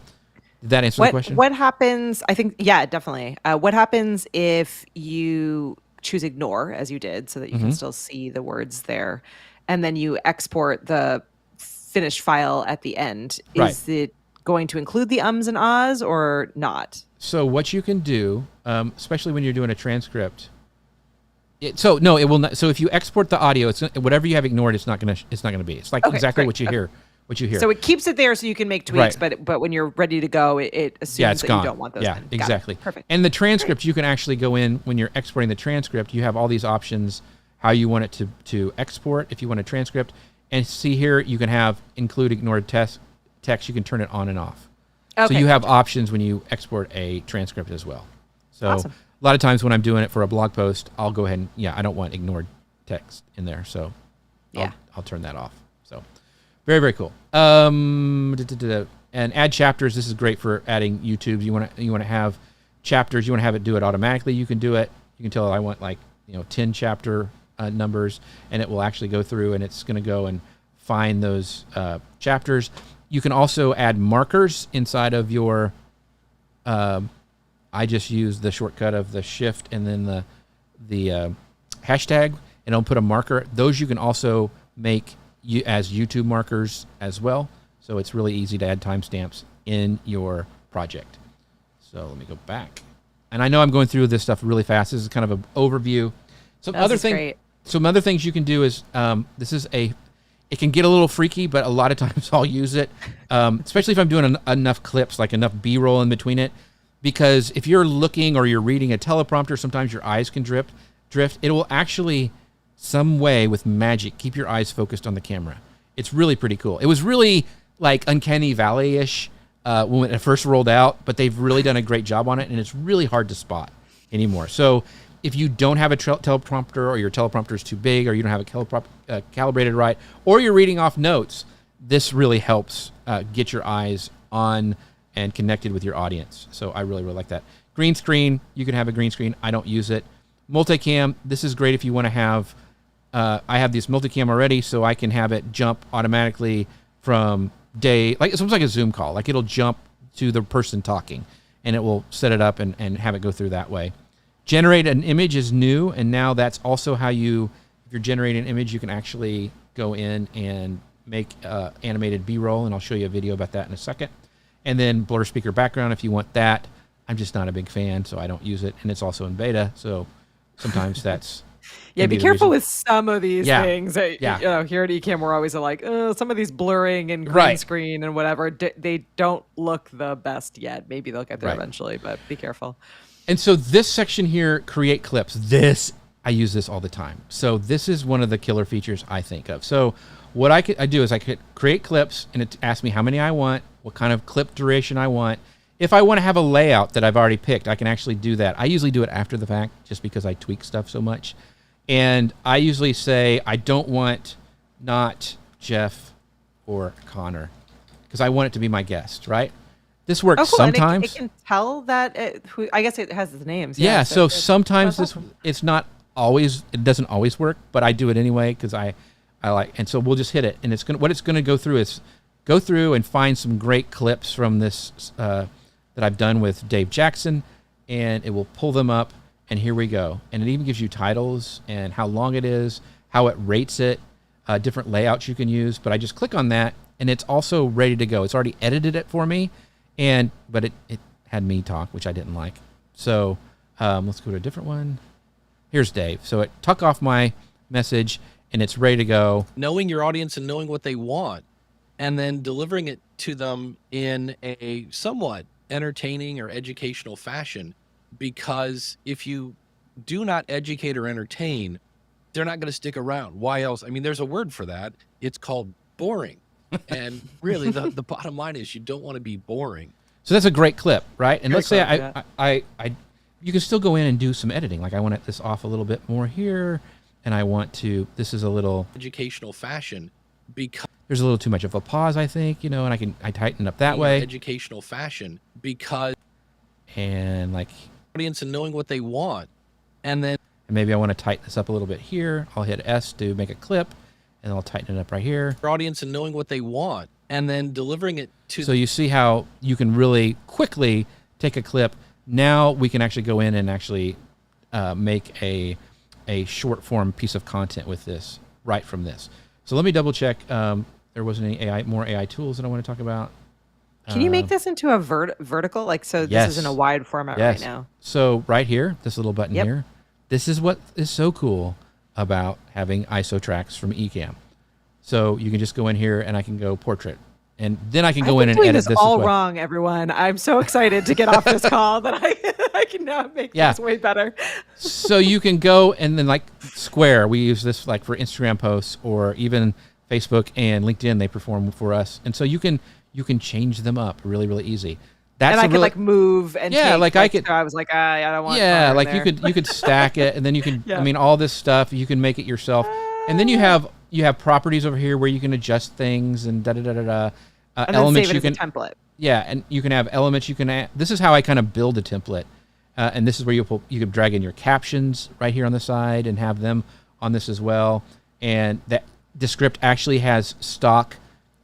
did that answer the question? What happens, I think, yeah, definitely. What happens if you choose ignore, as you did, so that you can still see the words there, and then you export the finished file at the end? Is it going to include the ums and ahs or not? So what you can do, especially when you're doing a transcript, it will not. So if you export the audio, it's whatever you have ignored, it's not gonna be. It's like exactly what you hear. So it keeps it there so you can make tweaks, but when you're ready to go, it assumes that gone. you don't want those. Yeah, exactly. Perfect. And the transcript, you can actually go in when you're exporting the transcript. You have all these options how you want it to export. If you want a transcript, and see here, you can have include ignored text. You can turn it on and off. Okay. So you have options when you export a transcript as well. So awesome. A lot of times when I'm doing it for a blog post, I'll go ahead and I don't want ignored text in there, so I'll turn that off. So very, very cool. And add chapters. This is great for adding YouTubes. You want to have chapters. You want to have it do it automatically. You can do it. You can tell it I want 10 chapter numbers, and it will actually go through and it's going to go and find those chapters. You can also add markers inside of your. I just use the shortcut of the shift and then the hashtag, and it'll put a marker. Those you can also make as YouTube markers as well. So it's really easy to add timestamps in your project. So let me go back. And I know I'm going through this stuff really fast. This is kind of an overview. Some other things you can do is it can get a little freaky, but a lot of times I'll use it, especially if I'm doing enough clips, like enough B-roll in between it. Because if you're looking or you're reading a teleprompter, sometimes your eyes can drift. It will actually, some way with magic, keep your eyes focused on the camera. It's really pretty cool. It was really like Uncanny Valley-ish when it first rolled out, but they've really done a great job on it, and it's really hard to spot anymore. So if you don't have a teleprompter, or your teleprompter is too big, or you don't have it calibrated right, or you're reading off notes, this really helps get your eyes on and connected with your audience. So I really, really like that. Green screen, you can have a green screen. I don't use it. Multicam, this is great if you want to have, I have this multicam already, so I can have it jump automatically from like it's almost like a Zoom call. Like it'll jump to the person talking, and it will set it up and have it go through that way. Generate an image is new, and now that's also how if you're generating an image, you can actually go in and make animated B-roll, and I'll show you a video about that in a second. And then blur speaker background if you want that. I'm just not a big fan, so I don't use it, and it's also in beta, so sometimes that's... Yeah, be careful with some of these things. Here at Ecamm, we're always like, some of these blurring and green screen and whatever, they don't look the best yet. Maybe they'll get there eventually, but be careful. And so this section here, create clips. I use this all the time. So this is one of the killer features I think of. So what I do is I could create clips, and it asks me how many I want, what kind of clip duration I want. If I want to have a layout that I've already picked, I can actually do that. I usually do it after the fact just because I tweak stuff so much. And I usually say, I don't want not Jeff or Connor, because I want it to be my guest, right? This works sometimes. And it can tell that, I guess it has the names. Yeah, so sometimes it's not always, it doesn't always work, but I do it anyway because I like, and so we'll just hit it. And what it's going to go through is go through and find some great clips from this that I've done with Dave Jackson, and it will pull them up. And here we go. And it even gives you titles and how long it is, how it rates it, different layouts you can use. But I just click on that, and it's also ready to go. It's already edited it for me, but it had me talk, which I didn't like. So let's go to a different one. Here's Dave. So it took off my message, and it's ready to go. Knowing your audience and knowing what they want, and then delivering it to them in a somewhat entertaining or educational fashion. Because if you do not educate or entertain, they're not going to stick around. Why else? I mean, there's a word for that. It's called boring. And really, the bottom line is you don't want to be boring. So that's a great clip, right? And let's say you can still go in and do some editing. Like I want this off a little bit more here, and I want to, this is a little educational fashion, because there's a little too much of a pause, I think, and I tighten up that way. Educational fashion, because and like audience and knowing what they want, and maybe I want to tighten this up a little bit here. I'll hit S to make a clip, and I'll tighten it up right here. Audience and knowing what they want, and then delivering it to. So you see how you can really quickly take a clip. Now we can actually go in and actually make a short form piece of content with this right from this. So let me double check. There wasn't any more AI tools that I want to talk about. Can you make this into a vertical? Like, so this is in a wide format right now. So right here, this little button here, this is what is so cool about having ISO tracks from Ecamm. So you can just go in here, and I can go portrait. And then I can go in and edit this all wrong, everyone. I'm so excited to get off this call that I can now make this way better. So you can go and then like Square, we use this like for Instagram posts, or even Facebook and LinkedIn, they perform for us. And so you can change them up really, really easy. I could like move and I could. So I was like, I don't want. Yeah, like you could stack it, and then you can. I mean, all this stuff you can make it yourself, and then you have properties over here where you can adjust things and da da da da da. And elements then save it you as can a template. Yeah, and you can have elements you can add. This is how I kind of build a template, and this is where you can drag in your captions right here on the side and have them on this as well. And that Descript actually has stock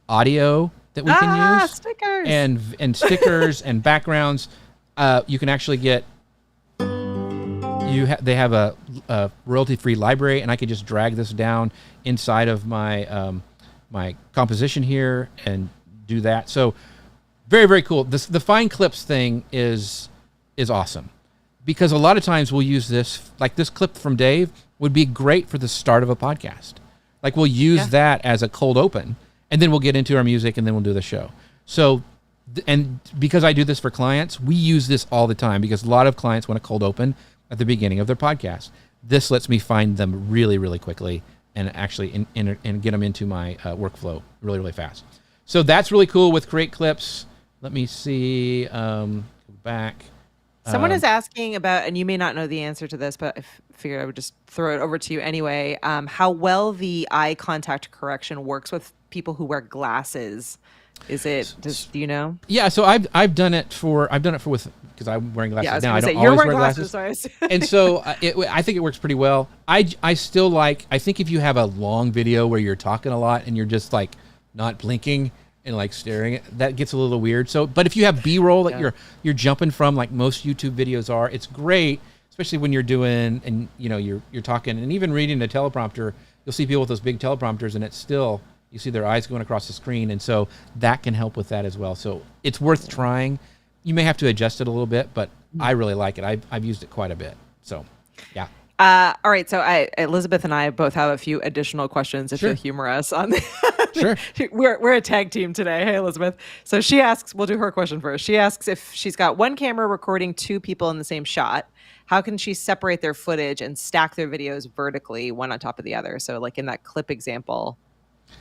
audio that we can use, stickers and stickers and backgrounds. You can actually get they have a royalty-free library, and I could just drag this down inside of my my composition here and do that. So very, very cool. The find clips thing is awesome, because a lot of times we'll use this, like this clip from Dave would be great for the start of a podcast. Like we'll use that as a cold open, and then we'll get into our music, and then we'll do the show. So, and because I do this for clients, we use this all the time, because a lot of clients want a cold open at the beginning of their podcast. This lets me find them really, really quickly and actually and get them into my workflow really, really fast. So that's really cool with Create Clips. Let me see. Go back. Someone is asking about, and you may not know the answer to this, but I figured I would just throw it over to you anyway. How well the eye contact correction works with people who wear glasses. Do you know? Yeah, so I've done it for because I'm wearing glasses now. I don't you're always wearing wear glasses. So And so I think it works pretty well. I think if you have a long video where you're talking a lot and you're just like not blinking and like staring, that gets a little weird. So, but if you have B-roll that you're jumping from, like most YouTube videos are, it's great, especially when you're doing and you're talking and even reading a teleprompter. You'll see people with those big teleprompters, and it's still, you see their eyes going across the screen, and so that can help with that as well. So it's worth trying. You may have to adjust it a little bit, but I really like it. I've used it quite a bit. So, yeah. All right. So Elizabeth and I both have a few additional questions if you'll humor us on Sure. We're a tag team today. Hey, Elizabeth. So she asks, we'll do her question first. She asks if she's got one camera recording two people in the same shot, how can she separate their footage and stack their videos vertically, one on top of the other? So like in that clip example,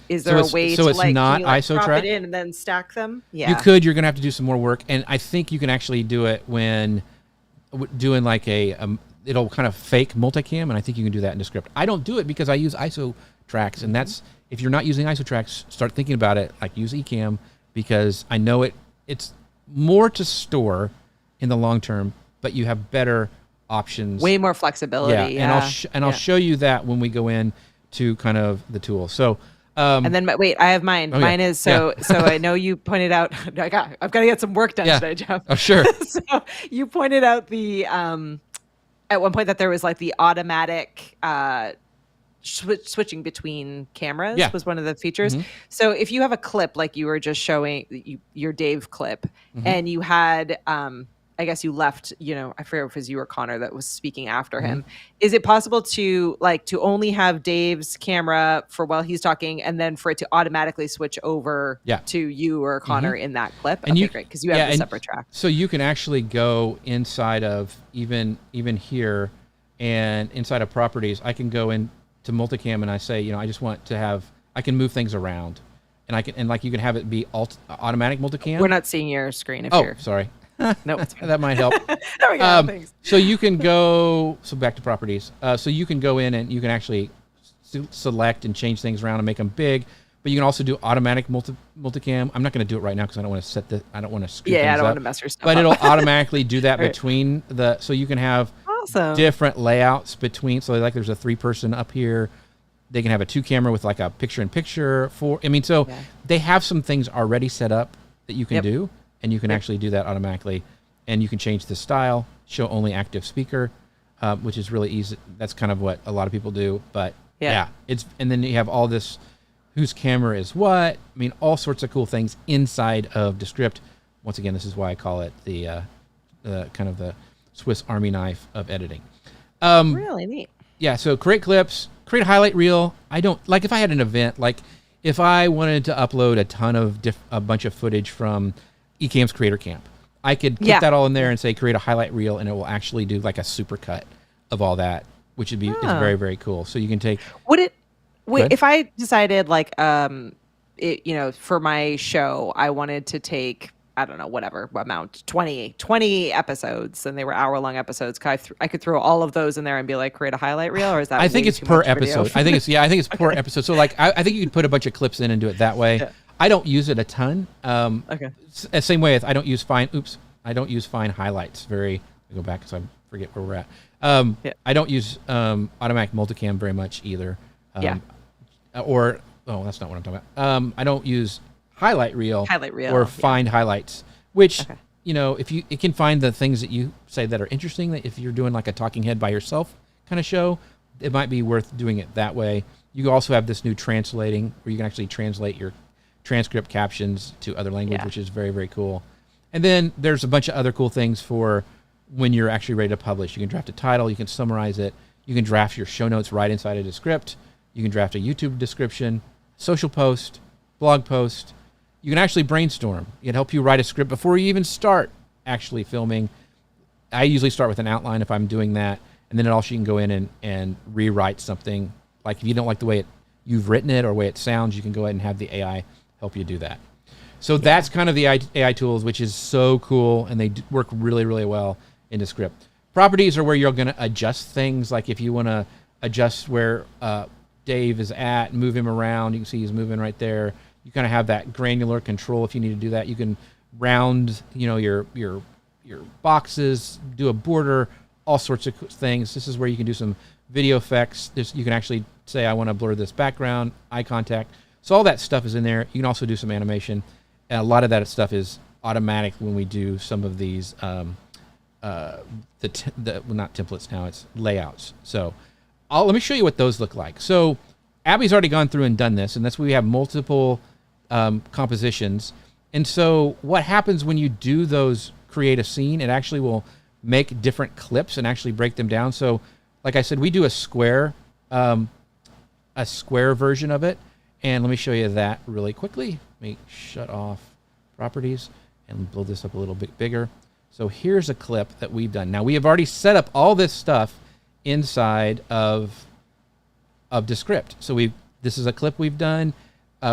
is there a way to like, not ISO track it in and then stack them? Yeah. You could. You're going to have to do some more work. And I think you can actually do it when doing like it'll kind of fake multicam, and I think you can do that in Descript. I don't do it because I use ISO tracks, and that's, if you're not using ISO tracks, start thinking about it, like use Ecamm, because I know it's more to store in the long term, but you have better options. Way more flexibility. Yeah. And I'll show you that when we go in to kind of the tool. So and then wait, I have mine. Mine is so I know you pointed out I've got to get some work done today, Jeff. Oh, sure. So you pointed out the at one point that there was like the automatic switching between cameras was one of the features. Mm-hmm. So if you have a clip like you were just showing your Dave clip, and you had I guess you left, I forget if it was you or Connor that was speaking after him. Is it possible to only have Dave's camera for while he's talking, and then for it to automatically switch over to you or Connor in that clip? And great, because you have a separate track. So you can actually go inside of even here, and inside of properties, I can go into multicam and I say, I just want to have, I can move things around, and you can have it be automatic multicam. We're not seeing your screen. If sorry. No, that might help. There we go. Thanks. So you can go. So back to properties. So you can go in and you can actually select and change things around and make them big. But you can also do automatic multicam. I'm not going to do it right now because I don't want to set the. I don't want to screw things up. I don't want to mess your stuff But up. it'll automatically do that between the. So you can have different layouts between. So like there's a 3-person up here. They can have a 2-camera with like a picture-in-picture. They have some things already set up that you can do. And you can actually do that automatically, and you can change the style, show only active speaker, which is really easy. That's kind of what a lot of people do, but it's, and then you have all this, whose camera is what, I mean, all sorts of cool things inside of Descript. Once again, this is why I call it the kind of the Swiss Army knife of editing. Really neat. Yeah. So create clips, create a highlight reel. I don't like if I had an event, like if I wanted to upload a bunch of footage from Ecamm's Creator Camp, I could put that all in there and say create a highlight reel, and it will actually do like a super cut of all that, which would be is very, very cool. So you can take. Would it? Wait, if I decided like for my show, I wanted to take, I don't know, whatever amount, 20 episodes, and they were hour-long episodes. I could throw all of those in there and be like, create a highlight reel, or is that? I think it's per episode. I think it's per episode. So like, I think you could put a bunch of clips in and do it that way. Yeah. I don't use it a ton. Okay. Same way I don't use fine. I don't use fine highlights. I go back because I forget where we're at. I don't use automatic multicam very much either. Or that's not what I'm talking about. I don't use highlight reel or find highlights, which it can find the things that you say that are interesting. That if you're doing like a talking head by yourself kind of show, it might be worth doing it that way. You also have this new translating where you can actually translate your transcript captions to other language, which is very, very cool. And then there's a bunch of other cool things for when you're actually ready to publish. You can draft a title, you can summarize it, you can draft your show notes right inside of Descript, you can draft a YouTube description, social post, blog post. You can actually brainstorm. It can help you write a script before you even start actually filming. I usually start with an outline if I'm doing that, and then you can go in and rewrite something Like if you don't like the way you've written it or the way it sounds, you can go ahead and have the AI help you do that. So that's kind of the AI tools, which is so cool, and they work really, really well in Descript. Properties are where you're going to adjust things. Like if you want to adjust where Dave is at, move him around, you can see he's moving right there. You kind of have that granular control if you need to do that. You can round, your boxes, do a border, all sorts of things. This is where you can do some video effects. You can actually say, I want to blur this background, eye contact. So all that stuff is in there. You can also do some animation. And a lot of that stuff is automatic when we do some of these, well, not templates now, it's layouts. So let me show you what those look like. So Abby's already gone through and done this, and that's where we have multiple compositions. And so what happens when you do those, create a scene, it actually will make different clips and actually break them down. So like I said, we do a square version of it. And let me show you that really quickly. Let me shut off properties and blow this up a little bit bigger. So here's a clip that we've done. Now we have already set up all this stuff inside of Descript. So this is a clip we've done.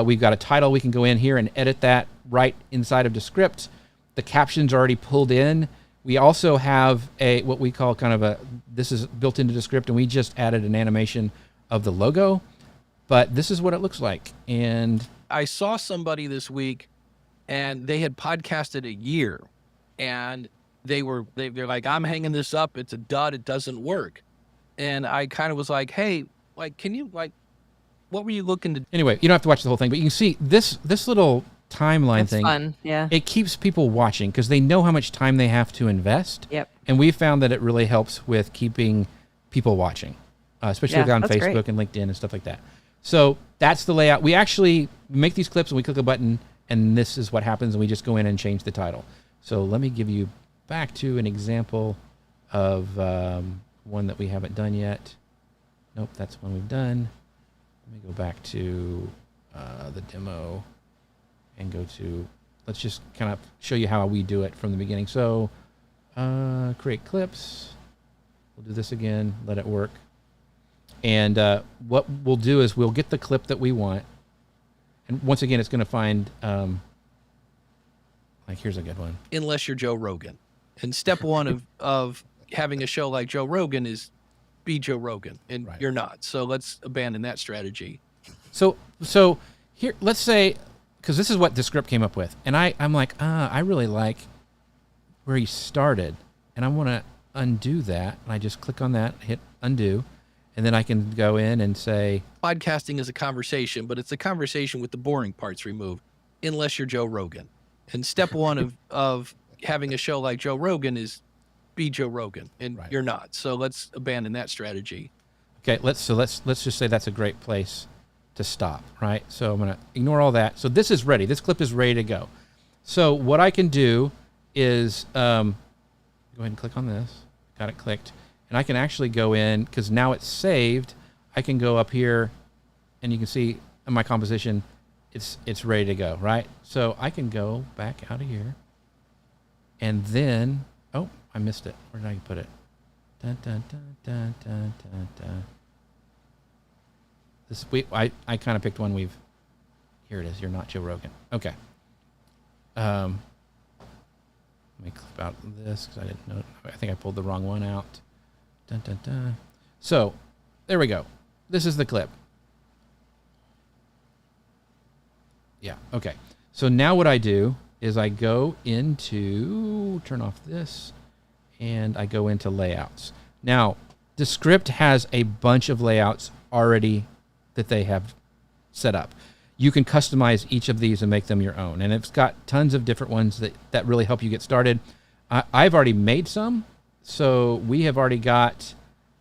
We've got a title. We can go in here and edit that right inside of Descript. The captions are already pulled in. We also have what we call this is built into Descript, and we just added an animation of the logo. But this is what it looks like. And I saw somebody this week, and they had podcasted a year, and they're like, I'm hanging this up. It's a dud. It doesn't work. And I kind of was like, hey, can you what were you looking to? Anyway, you don't have to watch the whole thing, but you can see this little timeline thing. Fun, yeah. It keeps people watching because they know how much time they have to invest. Yep. And we found that it really helps with keeping people watching, especially on Facebook great. and LinkedIn and stuff like that. So that's the layout. We actually make these clips and we click a button, and this is what happens, and we just go in and change the title. So let me give you back to an example of one that we haven't done yet. Nope, that's one we've done. Let me go back to the demo and go to, let's just kind of show you how we do it from the beginning. So create clips. We'll do this again, let it work. And what we'll do is we'll get the clip that we want. And once again, it's going to find, here's a good one. Unless you're Joe Rogan. And step one of having a show like Joe Rogan is be Joe Rogan. And you're not. So let's abandon that strategy. So here, let's say, because this is what Descript came up with. And I'm like, I really like where he started. And I want to undo that. And I just click on that, hit undo. And then I can go in and say, podcasting is a conversation, but it's a conversation with the boring parts removed, unless you're Joe Rogan. And step one of having a show like Joe Rogan is be Joe Rogan, and you're not. So let's abandon that strategy. Okay, let's just say that's a great place to stop, right? So I'm going to ignore all that. So this is ready. This clip is ready to go. So what I can do is go ahead and click on this. Got it clicked. And I can actually go in, because now it's saved, I can go up here, and you can see in my composition, it's ready to go, right? So I can go back out of here, and then, oh, I missed it. Where did I put it? Dun, dun, dun, dun, dun, dun, dun. I kind of picked one here it is. You're not Joe Rogan. Okay. Let me clip out this, because I didn't know. I think I pulled the wrong one out. Dun, dun, dun. So there we go. This is the clip. Yeah. Okay. So now what I do is I go into, turn off this, and I go into layouts. Now, Descript has a bunch of layouts already that they have set up. You can customize each of these and make them your own. And it's got tons of different ones that really help you get started. I've already made some. So we have already got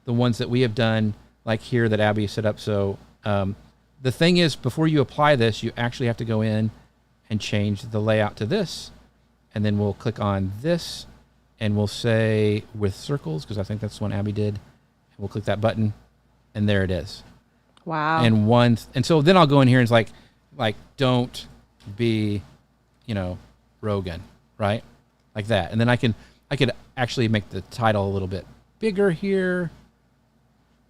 the ones that we have done, like here that Abby set up. So the thing is, before you apply this, you actually have to go in and change the layout to this. And then we'll click on this, and we'll say with circles, because I think that's the one Abby did. And we'll click that button, and there it is. Wow. And so then I'll go in here and it's like don't be, Rogan, right? Like that. And then I could actually make the title a little bit bigger here,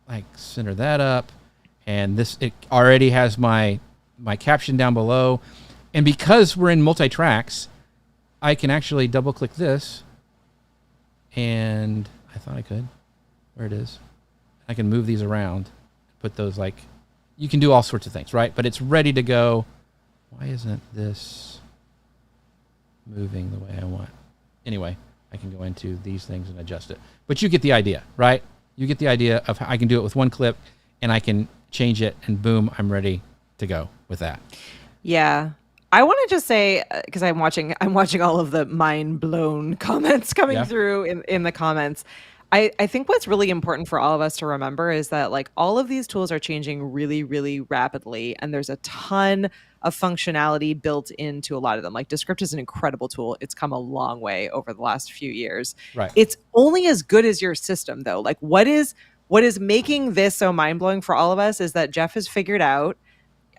like center that up. And it already has my caption down below. And because we're in multi-tracks, I can actually double click this. And I thought I could. Where it is. I can move these around. Put those you can do all sorts of things, right? But it's ready to go. Why isn't this moving the way I want? Anyway, I can go into these things and adjust it. But you get the idea, right? You get the idea of how I can do it with one clip, and I can change it, and boom, I'm ready to go with that. Yeah. I want to just say, because I'm watching all of the mind blown comments coming through in the comments. I think what's really important for all of us to remember is that all of these tools are changing really, really rapidly. And there's a ton of functionality built into a lot of them. Descript is an incredible tool. It's come a long way over the last few years. Right. It's only as good as your system, though. What is making this so mind blowing for all of us is that Jeff has figured out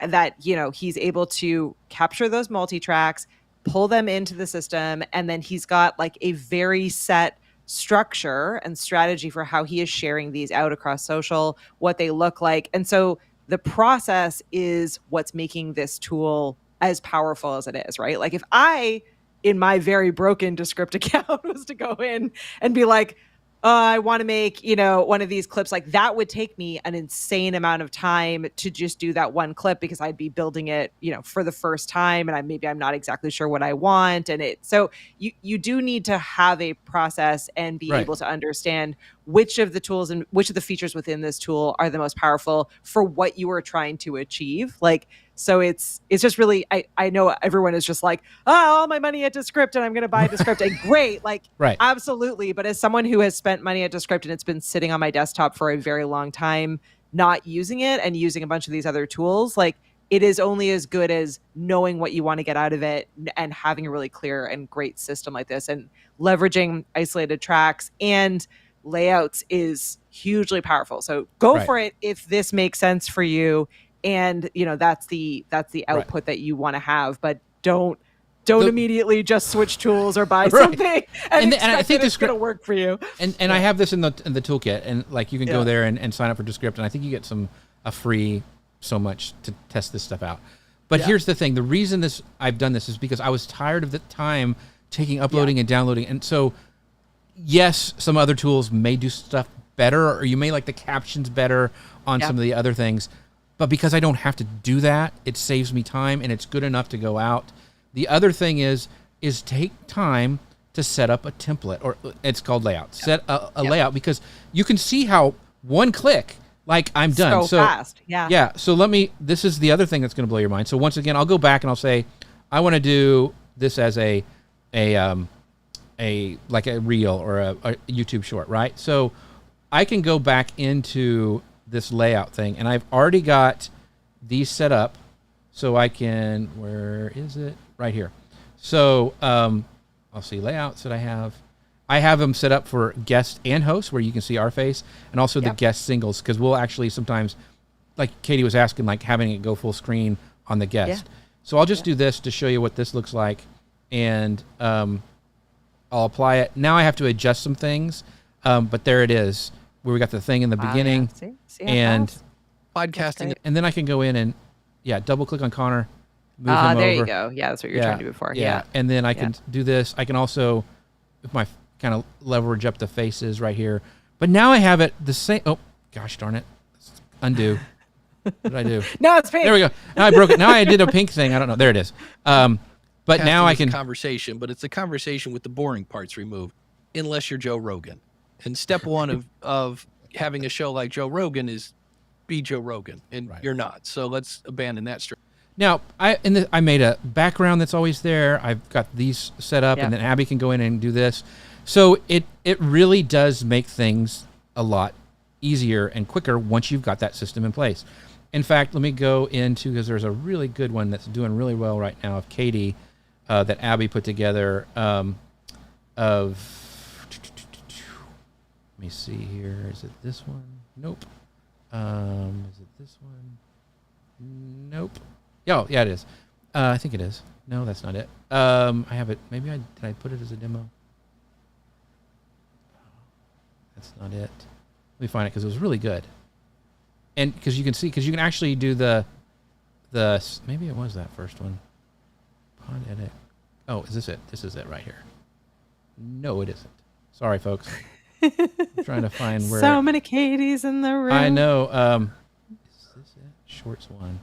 that, he's able to capture those multi-tracks, pull them into the system, and then he's got a very set structure and strategy for how he is sharing these out across social, what they look like. And so the process is what's making this tool as powerful as it is, right? If I, in my very broken Descript account, was to go in and be like, I want to make, one of these clips, that would take me an insane amount of time to just do that one clip, because I'd be building it, for the first time, and I'm not exactly sure what I want. So you do need to have a process and be able to understand which of the tools and which of the features within this tool are the most powerful for what you are trying to achieve. So it's just really, I know everyone is just all my money at Descript and I'm going to buy Descript. And great, right. Absolutely. But as someone who has spent money at Descript and it's been sitting on my desktop for a very long time, not using it and using a bunch of these other tools, it is only as good as knowing what you want to get out of it and having a really clear and great system like this, and leveraging isolated tracks and layouts is hugely powerful. So go for it if this makes sense for you. And that's the output that you want to have, but don't immediately just switch tools or buy something and I think it's going to work for you. And I have this in the toolkit, and you can go there and sign up for Descript, and I think you get a free so much to test this stuff out. But here's the thing: the reason I've done this is because I was tired of the time uploading and downloading, and so yes, some other tools may do stuff better, or you may like the captions better on some of the other things. But because I don't have to do that, it saves me time, and it's good enough to go out. The other thing is take time to set up a template, or it's called layout. Set a layout, because you can see how one click, I'm done. So fast. Yeah. So this is the other thing that's going to blow your mind. So once again, I'll go back and I'll say, I want to do this as a reel or a YouTube short, right? So I can go back into this layout thing, and I've already got these set up, so I can, where is it? Right here. So I'll see layouts that I have them set up for guest and host, where you can see our face, and also the guest singles, because we'll actually sometimes, like Katie was asking, having it go full screen on the guest. So I'll just do this to show you what this looks like, and I'll apply it. Now I have to adjust some things, but there it is, where we got the thing in the beginning. See and podcasting, and then I can go in and double click on Connor, move him there over. you go. Yeah, that's what you're trying to do before. And then I can do this. I can also, with my kind of leverage up the faces right here. But now I have it the same. Oh gosh darn it! Undo. What did I do? No, it's pink. There we go. Now I broke it. Now I did a pink thing. I don't know. There it is. But now I can conversation, but it's a conversation with the boring parts removed, unless you're Joe Rogan. And step one of having a show like Joe Rogan is be Joe Rogan, and you're not. So let's abandon that strategy. Now, I made a background that's always there. I've got these set up, and then Abby can go in and do this. So it really does make things a lot easier and quicker once you've got that system in place. In fact, let me go into, because there's a really good one that's doing really well right now of Katie that Abby put together of... Let me see here. Is it this one? Nope. Is it this one? Nope. Oh, yeah, it is. I think it is. No, that's not it. I have it. Maybe did I put it as a demo? That's not it. Let me find it, because it was really good. and because you can actually do the maybe it was that first one. Pod edit. Oh, is this it? This is it right here. No, it isn't. Sorry, folks. I'm trying to find where. So many Katies in the room. I know. Is this it? Shorts one.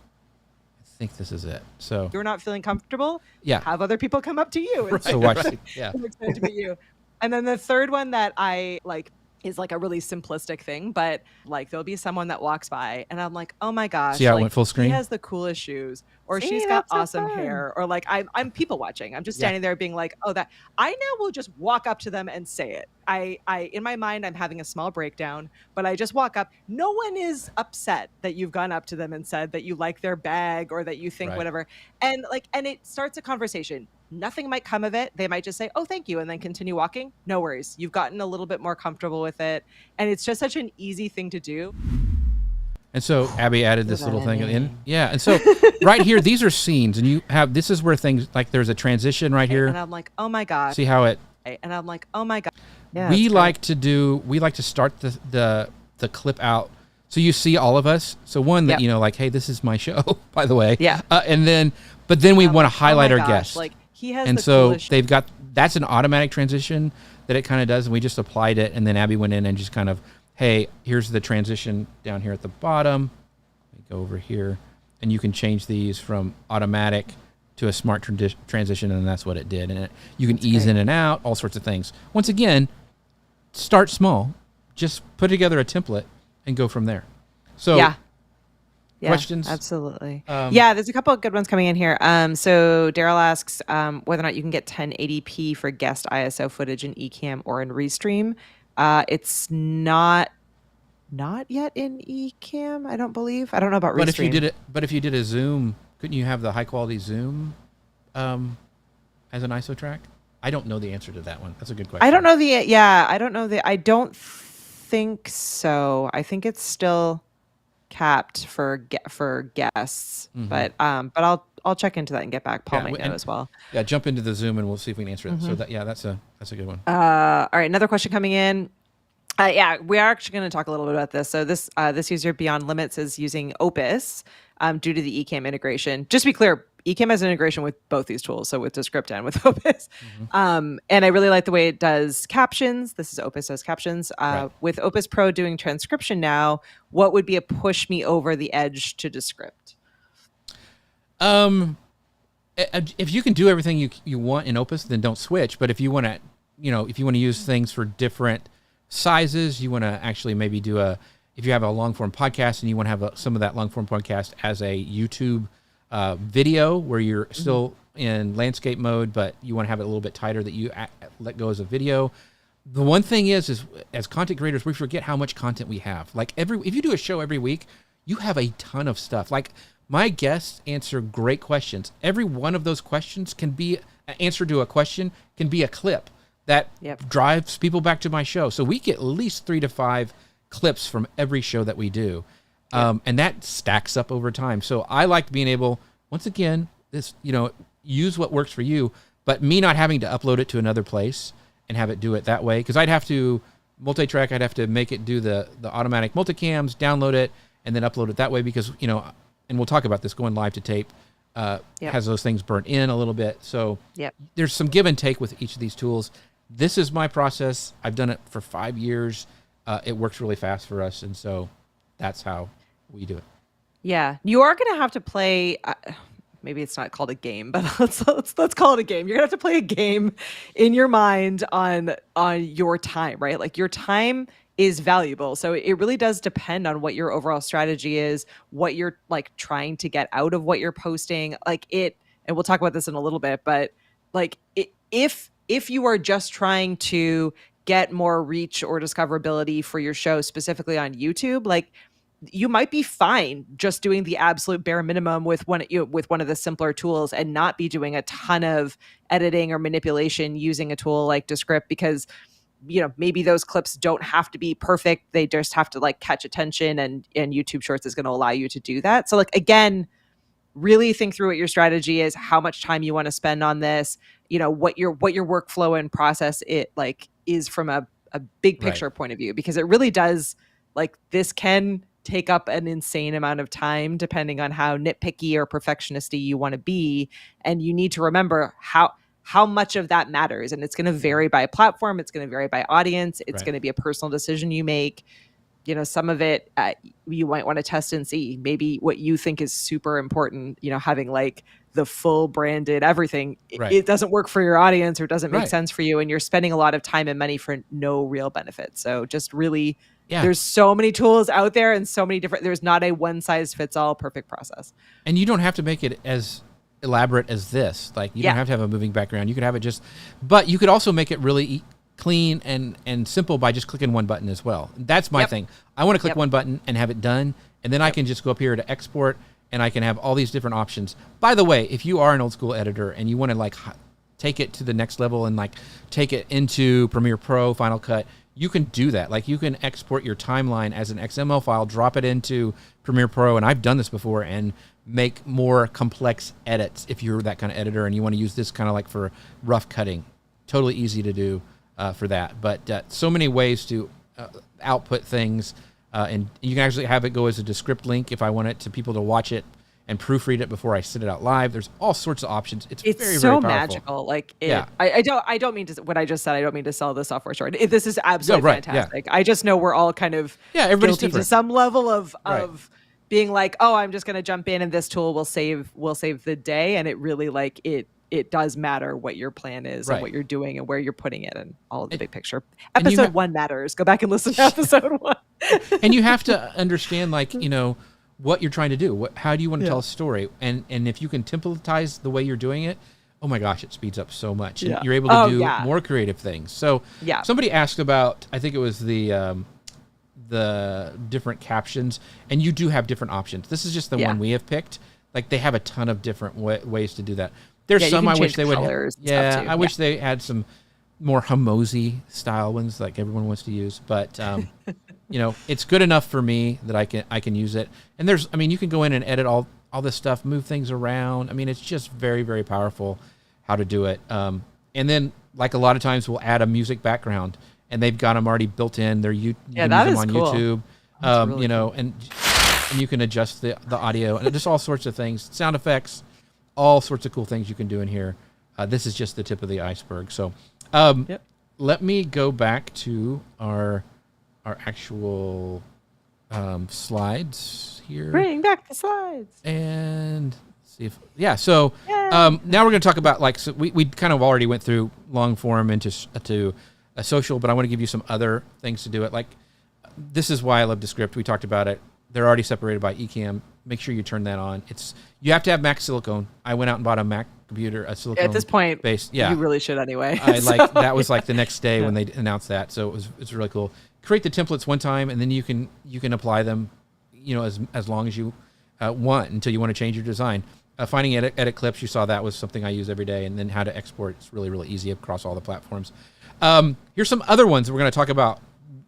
I think this is it. So you're not feeling comfortable. Yeah. Have other people come up to you. And so watch. Yeah. I'm excited to meet you. And then the third one that I like is like a really simplistic thing, but like there'll be someone that walks by and I'm like, oh my gosh, See how like, it went full screen? She has the coolest shoes, or See, she's got that's so awesome fun. hair, or like I'm people watching. I'm just standing there being like, oh, that I now will just walk up to them and say it. I in my mind I'm having a small breakdown, but I just walk up. No one is upset that you've gone up to them and said that you like their bag or that you think whatever. And it starts a conversation. Nothing might come of it. They might just say, oh, thank you, and then continue walking. No worries. You've gotten a little bit more comfortable with it. And it's just such an easy thing to do. And so Abby added this little thing in. Yeah. And so right here, these are scenes, and this is where things like there's a transition right here. And I'm like, oh my gosh. See how it. And I'm like, oh my God. Yeah, we like to start the clip out so you see all of us. So one that, like, hey, this is my show, by the way. Yeah. But then we want to highlight our guests. Like, he has and so they've got, that's an automatic transition that it kind of does. And we just applied it. And then Abby went in and just kind of, hey, here's the transition down here at the bottom. Let me go over here. And you can change these from automatic to a smart transition. And that's what it did. And you can ease in and out, all sorts of things. Once again, start small. Just put together a template and go from there. So questions? Absolutely. There's a couple of good ones coming in here. So Daryl asks whether or not you can get 1080p for guest ISO footage in Ecamm or in Restream. It's not yet in Ecamm, I don't believe. I don't know about Restream. But if you did a Zoom, couldn't you have the high quality Zoom as an ISO track? I don't know the answer to that one. That's a good question. I don't know I don't think so. I think it's still capped for guests, but I'll check into that and get back. Paul might know as well. Yeah, jump into the Zoom and we'll see if we can answer it. So that's a good one. All right, another question coming in. We are actually going to talk a little bit about this. So this user Beyond Limits is using Opus due to the Ecamm integration. Just to be clear, Ecamm has an integration with both these tools, so with Descript and with Opus. And I really like the way it does captions. This is Opus does captions. With Opus Pro doing transcription now, what would be a push me over the edge to Descript? If you can do everything you want in Opus, then don't switch. But if you want to, use things for different sizes, you want to actually maybe do if you have a long form podcast and you want to have some of that long form podcast as a YouTube video where you're still in landscape mode, but you want to have it a little bit tighter that you let go as a video. The one thing is as content creators, we forget how much content we have. Like if you do a show every week, you have a ton of stuff. Like my guests answer great questions. Every one of those questions can be an answer to a question, can be a clip that drives people back to my show. So we get at least 3 to 5 clips from every show that we do. And that stacks up over time. So I like being able, once again, use what works for you, but me not having to upload it to another place and have it do it that way. Because I'd have to multi-track, I'd have to make it do the automatic multicams, download it, and then upload it that way because, and we'll talk about this, going live to tape has those things burnt in a little bit. So there's some give and take with each of these tools. This is my process. I've done it for 5 years. It works really fast for us. And so that's how we do it. Yeah. You are going to have to play, maybe it's not called a game, but let's call it a game. You're going to have to play a game in your mind on your time, right? Like your time is valuable. So it really does depend on what your overall strategy is, what you're like trying to get out of what you're posting. Like and we'll talk about this in a little bit, but like if you are just trying to get more reach or discoverability for your show specifically on YouTube, like you might be fine just doing the absolute bare minimum with one of the simpler tools and not be doing a ton of editing or manipulation using a tool like Descript because maybe those clips don't have to be perfect. They just have to like catch attention and YouTube Shorts is going to allow you to do that. So like, again, really think through what your strategy is, how much time you want to spend on this, what your workflow and process is from a big picture point of view, because it really does, like, this can take up an insane amount of time depending on how nitpicky or perfectionisty you want to be. And you need to remember how much of that matters. And it's going to vary by platform. It's going to vary by audience. It's going to be a personal decision you make. You know, some of it you might want to test and see. Maybe what you think is super important, you know, having like the full branded everything, it doesn't work for your audience or doesn't make sense for you. And you're spending a lot of time and money for no real benefit. So just really, there's so many tools out there and so many different, there's not a one size fits all perfect process. And you don't have to make it as elaborate as this. Like you don't have to have a moving background. You could have it just, but you could also make it really clean and simple by just clicking one button as well. That's my thing. I want to click one button and have it done. And then I can just go up here to export and I can have all these different options. By the way, if you are an old school editor and you want to like take it to the next level and like take it into Premiere Pro, Final Cut, you can do that. Like you can export your timeline as an XML file, drop it into Premiere Pro. And I've done this before and make more complex edits if you're that kind of editor and you want to use this kind of like for rough cutting. Totally easy to do. For that, but so many ways to output things, and you can actually have it go as a Descript link if I want it to people to watch it and proofread it before I send it out live. There's all sorts of options. It's very, so very powerful. Magical. Like I don't mean to. What I just said, I don't mean to sell the software short. This is absolutely fantastic. I just know we're all kind of everybody's guilty different. To some level of being like, oh, I'm just going to jump in and this tool will save the day, and it really like it does matter what your plan is and what you're doing and where you're putting it and all of the big picture. Episode 1 matters. Go back and listen to episode 1. And you have to understand, like, you know, what you're trying to do. How do you want to tell a story? And if you can templatize the way you're doing it, oh my gosh, it speeds up so much. And you're able to do more creative things. So somebody asked about, I think it was the different captions, and you do have different options. This is just the one we have picked. Like they have a ton of different ways to do that. There's some I wish they would. I wish they had some more Hamosi style ones like everyone wants to use. But you know, it's good enough for me that I can use it. And I mean, you can go in and edit all this stuff, move things around. I mean, it's just very, very powerful how to do it. And then like a lot of times we'll add a music background, and they've got them already built in. You can use them on YouTube. Really, you know, and you can adjust the audio and just all sorts of things, sound effects. All sorts of cool things you can do in here. This is just the tip of the iceberg. So let me go back to our actual slides here. Bring back the slides. And see if, so now we're going to talk about, like, so we kind of already went through long form into a social, but I want to give you some other things to do it. Like, this is why I love Descript. We talked about it. They're already separated by Ecamm. Make sure you turn that on. You have to have Mac silicone. I went out and bought a Mac computer, a silicone. At this point, based. You really should anyway. That was like the next day when they announced that. So it's really cool. Create the templates one time, and then you can apply them, you know, as long as you want until you want to change your design. Finding edit clips, you saw that was something I use every day, and then how to export. It's really, really easy across all the platforms. Here's some other ones that we're going to talk about.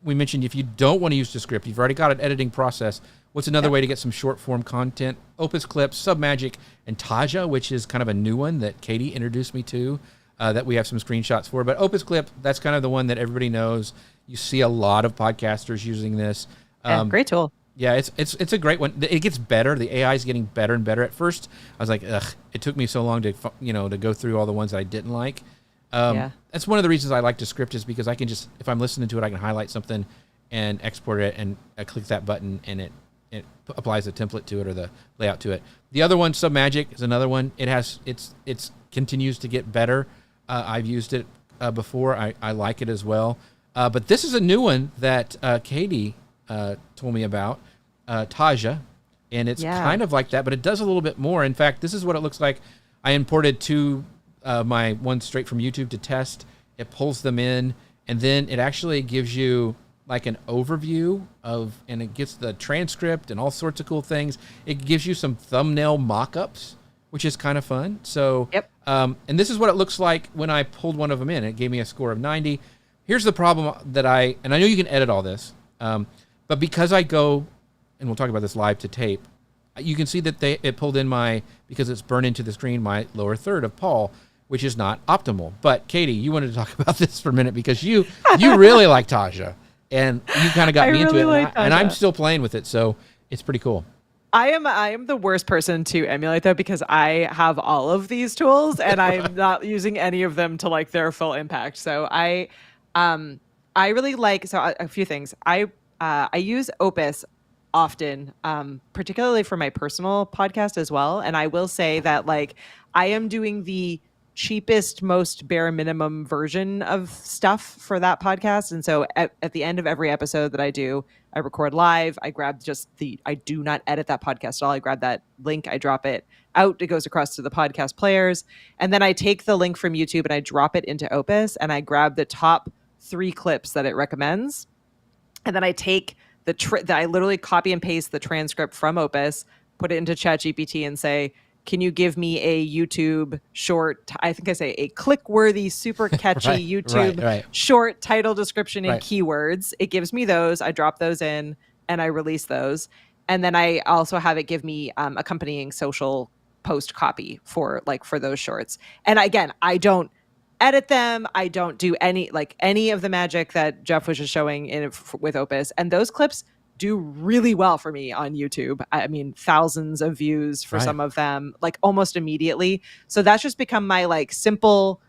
We mentioned if you don't want to use Descript, you've already got an editing process. What's another way to get some short form content? OpusClip, Submagic, and Taja, which is kind of a new one that Katie introduced me to, that we have some screenshots for. But OpusClip, that's kind of the one that everybody knows. You see a lot of podcasters using this. Great tool. Yeah, it's a great one. It gets better. The AI is getting better and better. At first, I was like, ugh, it took me so long to go through all the ones that I didn't like. That's one of the reasons I like Descript, is because I can just, if I'm listening to it, I can highlight something and export it, and I click that button, and it applies a template to it or the layout to it. The other one, Submagic, is another one. It's continues to get better. I've used it before. I like it as well. But this is a new one that Katie told me about, Taja, and it's kind of like that, but it does a little bit more. In fact, this is what it looks like. I imported my one straight from YouTube to test. It pulls them in, and then it actually gives you like an overview and it gets the transcript and all sorts of cool things. It gives you some thumbnail mock-ups, which is kind of fun. So, and this is what it looks like when I pulled one of them in. It gave me a score of 90. Here's the problem and I know you can edit all this, but because I go, and we'll talk about this live to tape, you can see that it pulled in because it's burned into the screen, my lower third of Paul, which is not optimal. But Katie, you wanted to talk about this for a minute because you really like Taja. and you kind of got me into really it, like and I'm Tasha. still playing with it, so it's pretty cool. I am the worst person to emulate though, because I have all of these tools and I'm not using any of them to like their full impact. So I really like, so a few things. I use Opus often, particularly for my personal podcast as well. And I will say that like I am doing the cheapest, most bare minimum version of stuff for that podcast. And so at the end of every episode that I do, I record live. I grab I do not edit that podcast at all. I grab that link, I drop it out. It goes across to the podcast players. And then I take the link from YouTube and I drop it into Opus and I grab the top 3 clips that it recommends. And then I take I literally copy and paste the transcript from Opus, put it into ChatGPT and say, can you give me a YouTube short, I think I say a click-worthy, super catchy YouTube short title, description, and keywords. It gives me those. I drop those in and I release those. And then I also have it give me accompanying social post copy for those shorts. And again, I don't edit them. I don't do any of the magic that Jeff was just showing with Opus. And those clips do really well for me on YouTube. I mean, thousands of views for some of them, like almost immediately. So that's just become my like simple,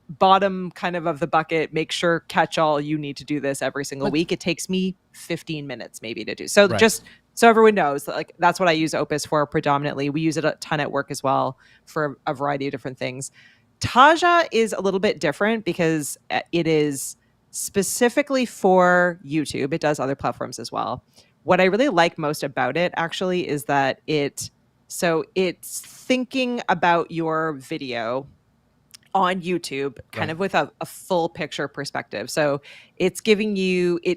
bottom kind of the bucket, make sure catch all, you need to do this every single week. It takes me 15 minutes maybe to do. So just so everyone knows, like that's what I use Opus for predominantly. We use it a ton at work as well for a variety of different things. Taja is a little bit different because it is specifically for YouTube. It does other platforms as well. What I really like most about it actually is that it's thinking about your video on YouTube kind of with a full picture perspective. So it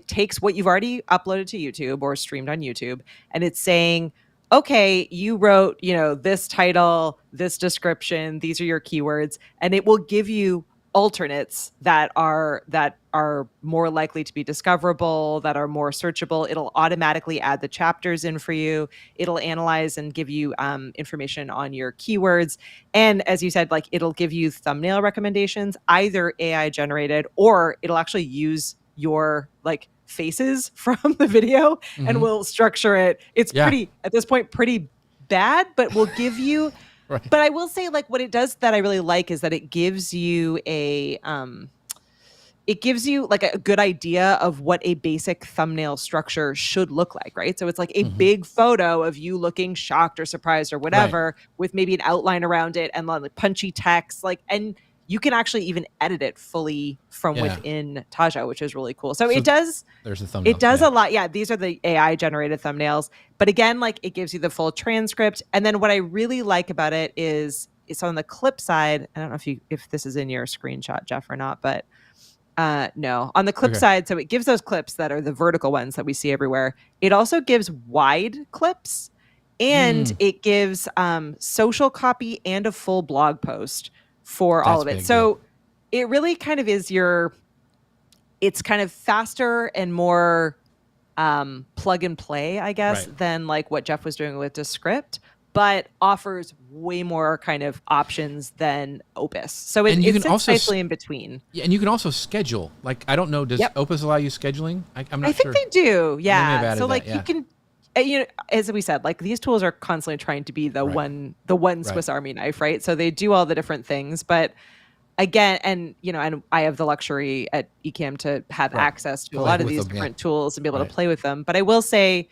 takes what you've already uploaded to YouTube or streamed on YouTube, and it's saying, okay, you wrote, this title, this description, these are your keywords, and it will give you alternates that are more likely to be discoverable, that are more searchable. It'll automatically add the chapters in for you. It'll analyze and give you information on your keywords. And as you said, like it'll give you thumbnail recommendations, either AI generated, or it'll actually use your like faces from the video and will structure it. It's pretty, at this point, pretty bad, but will give you But I will say, like, what it does that I really like is that it gives you a good idea of what a basic thumbnail structure should look like, right? So it's like a big photo of you looking shocked or surprised or whatever, with maybe an outline around it and like punchy text, and you can actually even edit it fully from within Taja, which is really cool. So it does. There's a thumbnail. It does a lot. Yeah, these are the AI generated thumbnails. But again, like it gives you the full transcript. And then what I really like about it is it's on the clip side. I don't know if this is in your screenshot, Jeff, or not, but no, on the clip side. So it gives those clips that are the vertical ones that we see everywhere. It also gives wide clips, and it gives social copy and a full blog post for all of it. So it really kind of is it's kind of faster and more plug and play, I guess, than like what Jeff was doing with Descript, but offers way more kind of options than Opus. So it sits nicely in between. Yeah, and you can also schedule. Like, I don't know, does Opus allow you scheduling? I'm not sure. I think they do, yeah. So like you can, as we said, like these tools are constantly trying to be the one Swiss Army knife, right? So they do all the different things, but again, and I have the luxury at Ecamm to have access to a lot of these different tools and be able to play with them. But I will say,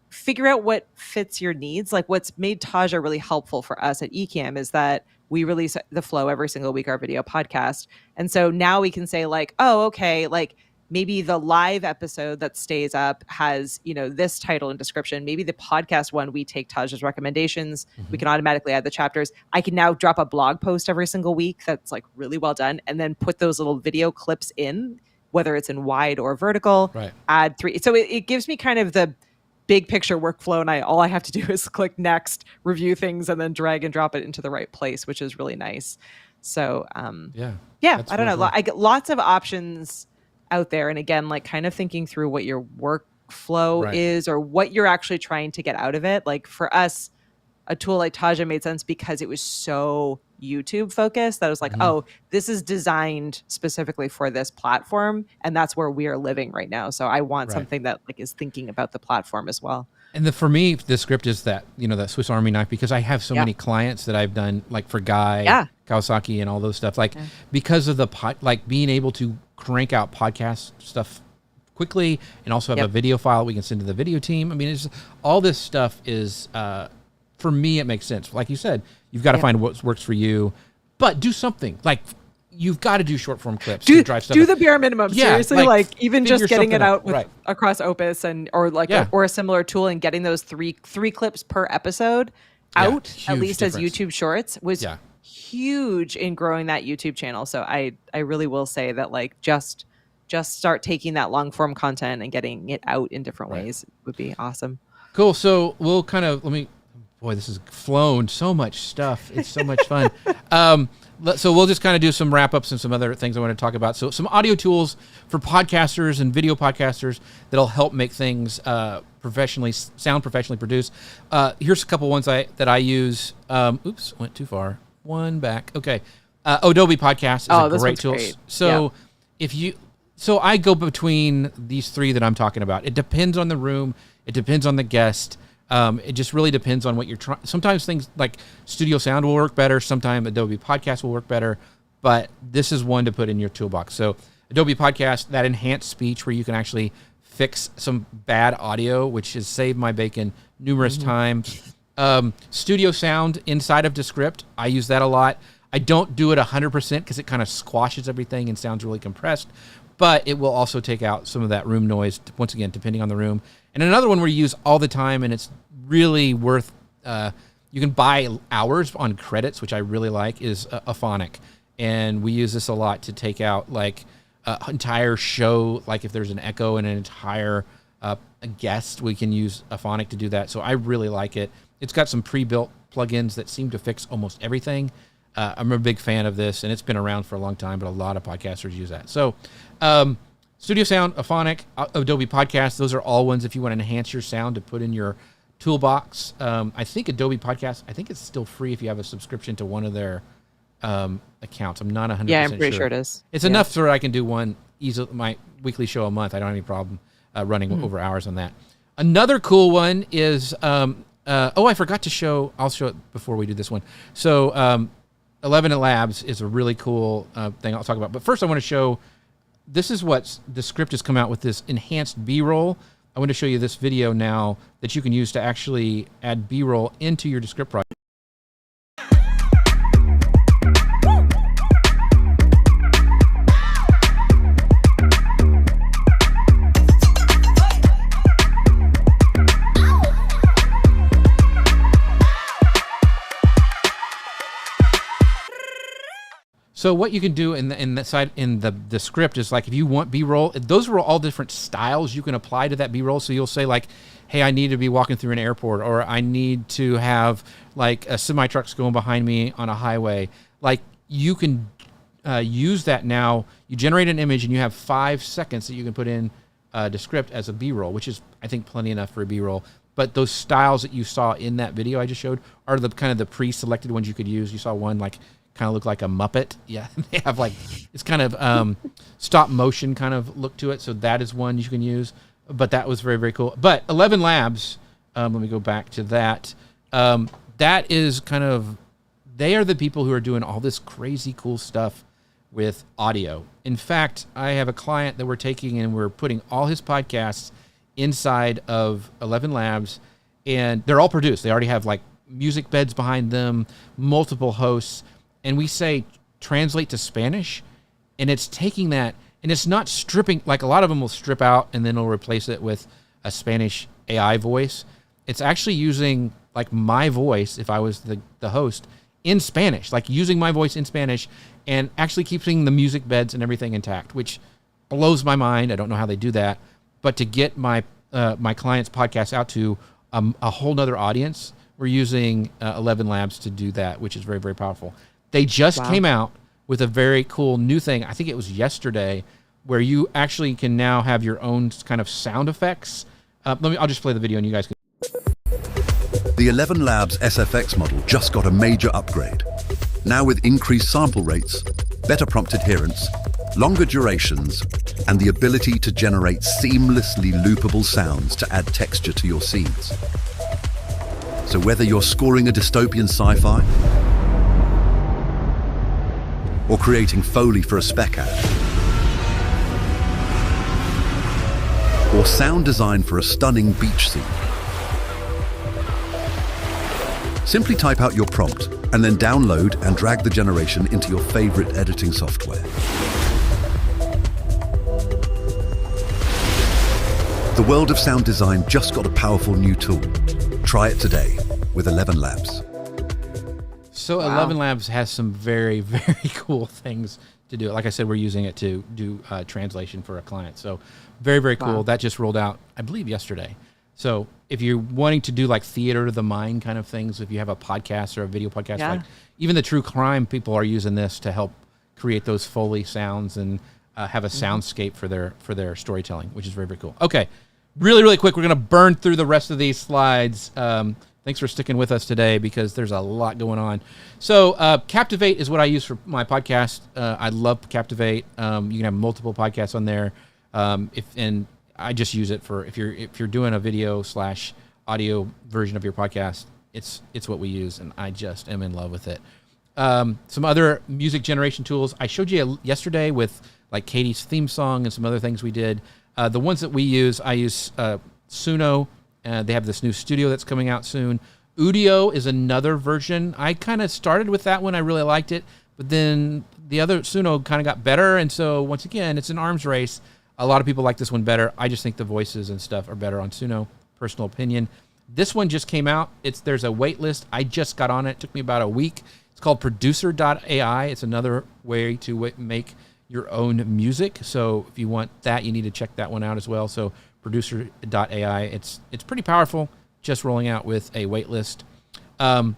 figure out what fits your needs. Like what's made Taja really helpful for us at Ecamm is that we release the flow every single week, our video podcast. And so now we can say like, oh, okay, like maybe the live episode that stays up has, this title and description. Maybe the podcast one, we take Taja's recommendations. We can automatically add the chapters. I can now drop a blog post every single week that's like really well done, and then put those little video clips in, whether it's in wide or vertical, add 3. So it gives me kind of the big picture workflow, and all I have to do is click next, review things, and then drag and drop it into the right place, which is really nice. So I don't know. I get lots of options out there, and again, like kind of thinking through what your workflow is or what you're actually trying to get out of it. Like for us, a tool like Taja made sense because it was so YouTube focused, that was like, oh, this is designed specifically for this platform, and that's where we are living right now. So I want something that like is thinking about the platform as well. And for me, the script is that, that Swiss Army knife, because I have so many clients that I've done, like for Guy, Kawasaki, and all those stuff. Like because of the like being able to crank out podcast stuff quickly, and also have a video file we can send to the video team. I mean, it's all this stuff is for me, it makes sense. Like you said, you've got to find what works for you, but do something like. You've got to do short form clips to drive stuff. Do the bare minimum. Seriously, like even just getting it out with, across Opus or a similar tool, and getting those three clips per episode out, at least as YouTube Shorts, was huge in growing that YouTube channel. So I really will say that like just start taking that long form content and getting it out in different ways would be awesome. Cool. So we'll kind of boy, this has flown so much stuff. It's so much fun. So we'll just kind of do some wrap-ups and some other things I want to talk about. So some audio tools for podcasters and video podcasters that'll help make things sound professionally produced. Here's a couple ones that I use. Oops, went too far. One back. Okay. Adobe Podcast is a great tool. Great. So so I go between these three that I'm talking about. It depends on the room. It depends on the guest. It just really depends on what you're trying. Sometimes things like Studio Sound will work better. Sometimes Adobe Podcast will work better. But this is one to put in your toolbox. So Adobe Podcast, that enhanced speech where you can actually fix some bad audio, which has saved my bacon numerous times. Studio Sound inside of Descript, I use that a lot. I don't do it 100% because it kind of squashes everything and sounds really compressed. But it will also take out some of that room noise, once again, depending on the room. And another one we use all the time, and it's really worth, you can buy hours on credits, which I really like, is Aphonic. And we use this a lot to take out like an entire show, like if there's an echo and an entire guest, we can use Aphonic to do that. So I really like it. It's got some pre-built plugins that seem to fix almost everything. I'm a big fan of this, and it's been around for a long time, but a lot of podcasters use that. So Studio Sound, Aphonic, Adobe Podcast, those are all ones if you want to enhance your sound to put in your toolbox. I think Adobe Podcast, I think it's still free if you have a subscription to one of their accounts. I'm not 100% sure. Yeah, I'm pretty sure it is. It's enough so I can do one easily, my weekly show a month. I don't have any problem running over hours on that. Another cool one is, I forgot to show, I'll show it before we do this one. So 11 Labs is a really cool thing I'll talk about. But first I want to show, this is what Descript has come out with, this enhanced B-roll. I want to show you this video now that you can use to actually add B-roll into your Descript project. So what you can do in the script is like if you want B-roll, those are all different styles you can apply to that B-roll. So you'll say like, hey, I need to be walking through an airport, or I need to have like a semi-trucks going behind me on a highway. Like you can use that now. You generate an image and you have 5 seconds that you can put in Descript as a B-roll, which is I think plenty enough for a B-roll. But those styles that you saw in that video I just showed are the kind of the pre-selected ones you could use. You saw one like kind of look like a Muppet. Yeah, they have like, it's kind of stop motion kind of look to it. So that is one you can use. But that was very, very cool. But 11 Labs, let me go back to that. That is kind of, they are the people who are doing all this crazy cool stuff with audio. In fact, I have a client that we're taking and we're putting all his podcasts inside of 11 Labs, and they're all produced. They already have like music beds behind them, multiple hosts. And we say translate to Spanish, and it's taking that, and it's not stripping, like a lot of them will strip out and then it'll replace it with a Spanish AI voice. It's actually using like my voice, if I was the host, in Spanish, like using my voice in Spanish and actually keeping the music beds and everything intact, which blows my mind. I don't know how they do that, but to get my client's podcast out to a whole nother audience, we're using 11 Labs to do that, which is very, very powerful. They just came out with a very cool new thing. I think it was yesterday, where you actually can now have your own kind of sound effects. I'll just play the video and you guys can. The 11 Labs SFX model just got a major upgrade. now with increased sample rates, better prompt adherence, longer durations, and the ability to generate seamlessly loopable sounds to add texture to your scenes. So whether you're scoring a dystopian sci-fi or creating Foley for a spec ad, or sound design for a stunning beach scene, simply type out your prompt and then download and drag the generation into your favorite editing software. The world of sound design just got a powerful new tool. Try it today with 11 Labs. So 11 Labs has some very, very cool things to do. Like I said, we're using it to do translation for a client. So very, very cool. That just rolled out, I believe, yesterday. So if you're wanting to do like theater of the mind kind of things, if you have a podcast or a video podcast, like even the true crime people are using this to help create those Foley sounds and have a soundscape for their storytelling, which is very, very cool. Okay, really, really quick, we're going to burn through the rest of these slides. Thanks for sticking with us today because there's a lot going on. So Captivate is what I use for my podcast. I love Captivate. You can have multiple podcasts on there. And I just use it for if you're doing a video / audio version of your podcast, it's what we use, and I just am in love with it. Some other music generation tools I showed you yesterday with like Katie's theme song and some other things we did. The ones that we use, I use Suno. They have this new studio that's coming out soon. Udio is another version. I kind of started with that one. I really liked it, but then the other Suno kind of got better, and so once again, it's an arms race. A lot of people like this one better. I just think the voices and stuff are better on Suno. Personal opinion. This one just came out. There's a wait list. I just got on it. It took me about a week. It's called Producer.ai. It's another way to make your own music. So if you want that, you need to check that one out as well. So Producer.ai. It's pretty powerful. Just rolling out with a wait list. When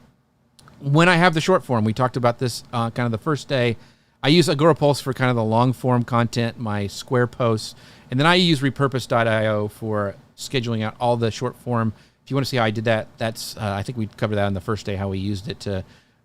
I have the short form, we talked about this kind of the first day. I use Agorapulse for kind of the long form content, my square posts, and then I use repurpose.io for scheduling out all the short form. If you want to see how I did that, that's I think we covered that on the first day, how we used it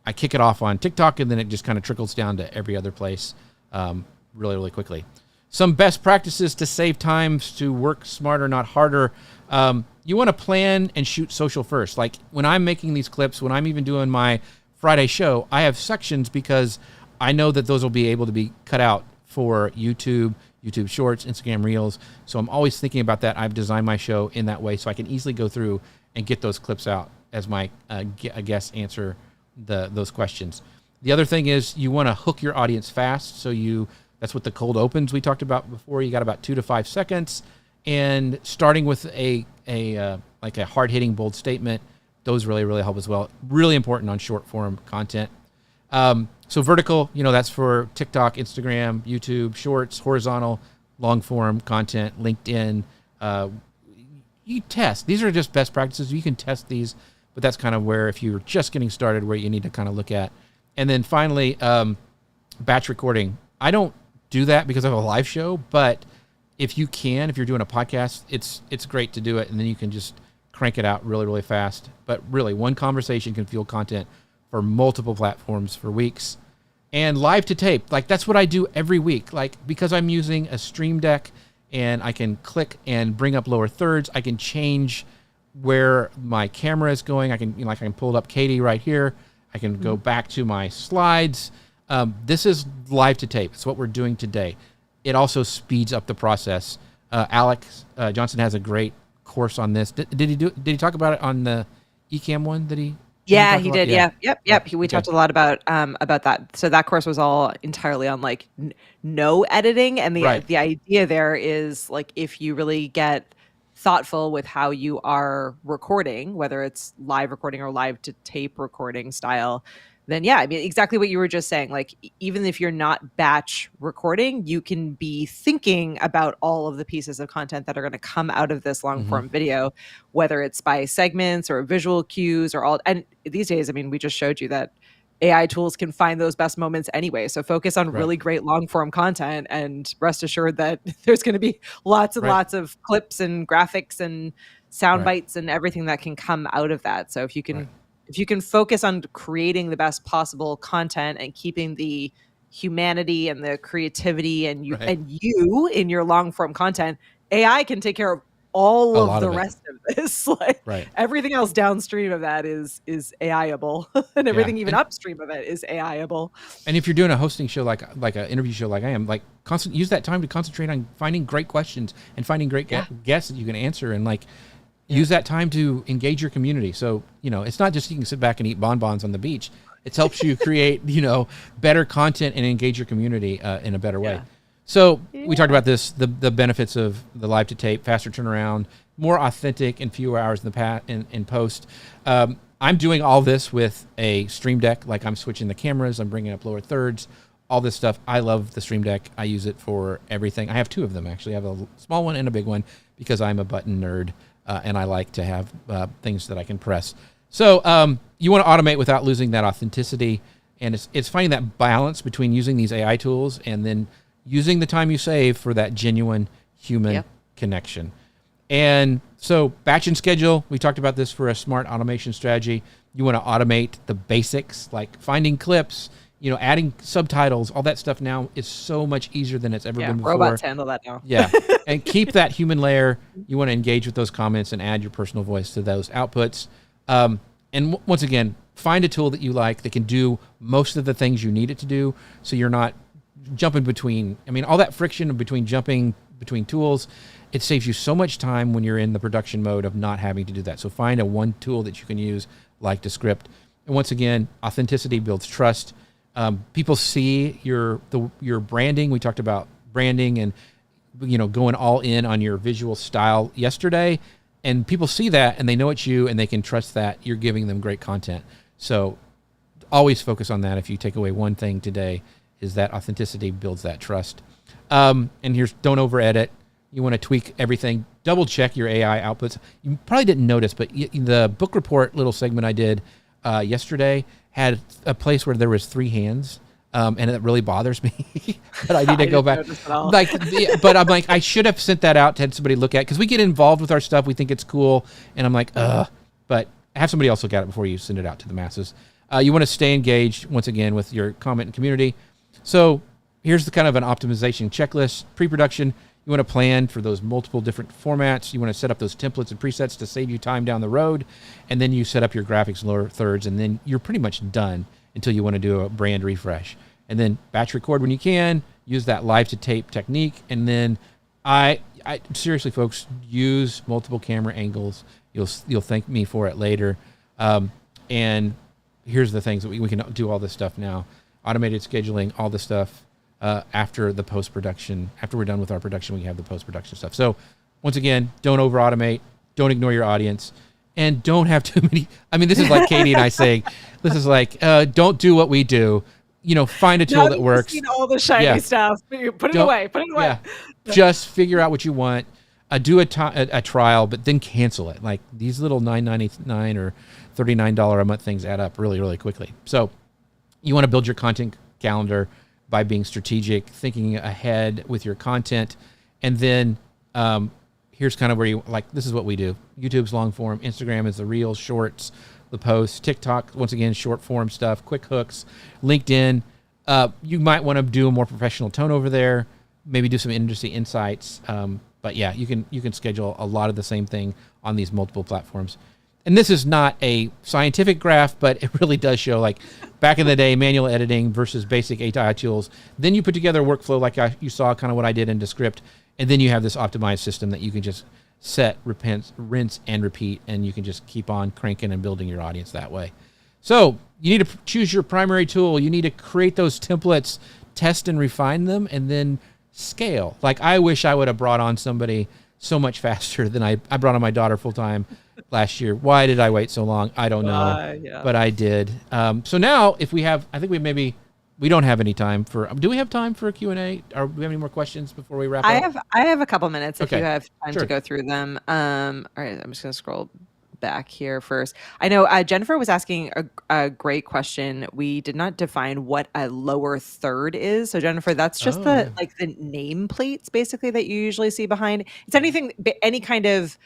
I kick it off on TikTok, and then it just kind of trickles down to every other place really, really quickly. Some best practices to save times, to work smarter, not harder. You want to plan and shoot social first. Like when I'm making these clips, when I'm even doing my Friday show, I have sections because I know that those will be able to be cut out for YouTube Shorts, Instagram Reels. So I'm always thinking about that. I've designed my show in that way so I can easily go through and get those clips out as my guests answer those questions. The other thing is you want to hook your audience fast. So that's what the cold opens we talked about before. You got about 2 to 5 seconds, and starting with a hard hitting bold statement. Those really, really help as well. Really important on short form content. So vertical, that's for TikTok, Instagram, YouTube, Shorts. Horizontal, long form content, LinkedIn. You test. These are just best practices. You can test these, but that's kind of where, if you're just getting started, where you need to kind of look at. And then finally, batch recording. I don't do that because I have a live show, but if you're doing a podcast, it's great to do it, and then you can just crank it out really, really fast. But really, one conversation can fuel content for multiple platforms for weeks. And live to tape, like that's what I do every week. Like because I'm using a Stream Deck and I can click and bring up lower thirds, I can change where my camera is going. I can pull up Katie right here. I can go back to my slides. This is live to tape. It's what we're doing today. It also speeds up the process. Alex Johnson has a great course on this. Did he talk about it on the Ecamm one that he? Yeah, he did. Yeah. Yep. We talked a lot about that. So that course was all entirely on like no editing, and the idea there is like if you really get thoughtful with how you are recording, whether it's live recording or live to tape recording style, then yeah, I mean exactly what you were just saying. Like even if you're not batch recording, you can be thinking about all of the pieces of content that are going to come out of this long form video, whether it's by segments or visual cues or all. And these days, I mean, we just showed you that AI tools can find those best moments anyway. So focus on really great long form content, and rest assured that there's going to be lots and lots of clips and graphics and sound bites and everything that can come out of that. So if if you can focus on creating the best possible content and keeping the humanity and the creativity and you Right. in your long form content, AI can take care of all A of lot the of it. rest of this. Like Right. everything else downstream of that is AI-able, and everything even And- upstream of it is AI-able. And if you're doing a hosting show like an interview show like I am, like use that time to concentrate on finding great questions and finding great guests that you can answer, and like use that time to engage your community. So it's not just you can sit back and eat bonbons on the beach. It helps you create better content and engage your community in a better way. So we talked about this, the benefits of the live to tape, faster turnaround, more authentic in fewer hours in post. I'm doing all this with a Stream Deck. Like I'm switching the cameras, I'm bringing up lower thirds, all this stuff. I love the Stream Deck. I use it for everything. I have two of them actually. I have a small one and a big one because I'm a button nerd and I like to have things that I can press. So you want to automate without losing that authenticity, and it's finding that balance between using these AI tools and then using the time you save for that genuine human connection. And so batch and schedule, we talked about this for a smart automation strategy. You want to automate the basics, like finding clips, adding subtitles, all that stuff now is so much easier than it's ever been before. Robots handle that now. Yeah. And keep that human layer. You want to engage with those comments and add your personal voice to those outputs. And once again, find a tool that you like that can do most of the things you need it to do, so you're not jumping between, all that friction between jumping between tools, it saves you so much time when you're in the production mode of not having to do that. So find a one tool that you can use like Descript. And once again, authenticity builds trust. People see your branding. We talked about branding and going all in on your visual style yesterday, and people see that and they know it's you and they can trust that you're giving them great content. So always focus on that. If you take away one thing today, is that authenticity builds that trust. And here's, don't over edit. You want to tweak everything. Double check your AI outputs. You probably didn't notice, but the book report little segment I did yesterday had a place where there was 3 hands. And it really bothers me, but I need to go back. But I'm like, I should have sent that out to have somebody look at, because we get involved with our stuff. We think it's cool. And I'm like, but have somebody else look at it before you send it out to the masses. You want to stay engaged once again with your comment and community. So here's the kind of an optimization checklist. Pre-production, you want to plan for those multiple different formats. You want to set up those templates and presets to save you time down the road. And then you set up your graphics lower thirds, and then you're pretty much done until you want to do a brand refresh. And then batch record when you can, use that live to tape technique. And then I seriously, folks, use multiple camera angles. You'll thank me for it later. And here's the things that we can do all this stuff now. Automated scheduling, all this stuff after the post-production. After we're done with our production, we have the post-production stuff. So once again, don't over-automate. Don't ignore your audience. And don't have too many. This is like Katie and I saying, this is like, don't do what we do. Find a tool that works. Seen all the shiny stuff. Put it away. Yeah. Just figure out what you want. Do a trial, but then cancel it. Like these little $9.99 or $39 a month things add up really, really quickly. So you want to build your content calendar by being strategic, thinking ahead with your content, and then here's kind of where this is what we do. YouTube's long form, Instagram is the reels, shorts, the posts, TikTok, once again, short form stuff, quick hooks, LinkedIn. You might want to do a more professional tone over there, maybe do some industry insights. But yeah, you can schedule a lot of the same thing on these multiple platforms. And this is not a scientific graph, but it really does show, like back in the day, manual editing versus basic AI tools. Then you put together a workflow like you saw kind of what I did in Descript. And then you have this optimized system that you can just set, rinse, and repeat. And you can just keep on cranking and building your audience that way. So you need to choose your primary tool. You need to create those templates, test and refine them, and then scale. Like I wish I would have brought on somebody so much faster than I brought on my daughter full-time last year. Why did I wait so long? I don't know, but I did. So now if we have, I think we don't have any time for, do we have time for a Q&A? Or do we have any more questions before we wrap up? I have a couple minutes if Okay. you have time Sure. to go through them. All right, I'm just going to scroll back here first. I know Jennifer was asking a great question. We did not define what a lower third is. So Jennifer, that's just the nameplates basically that you usually see behind. It's any kind of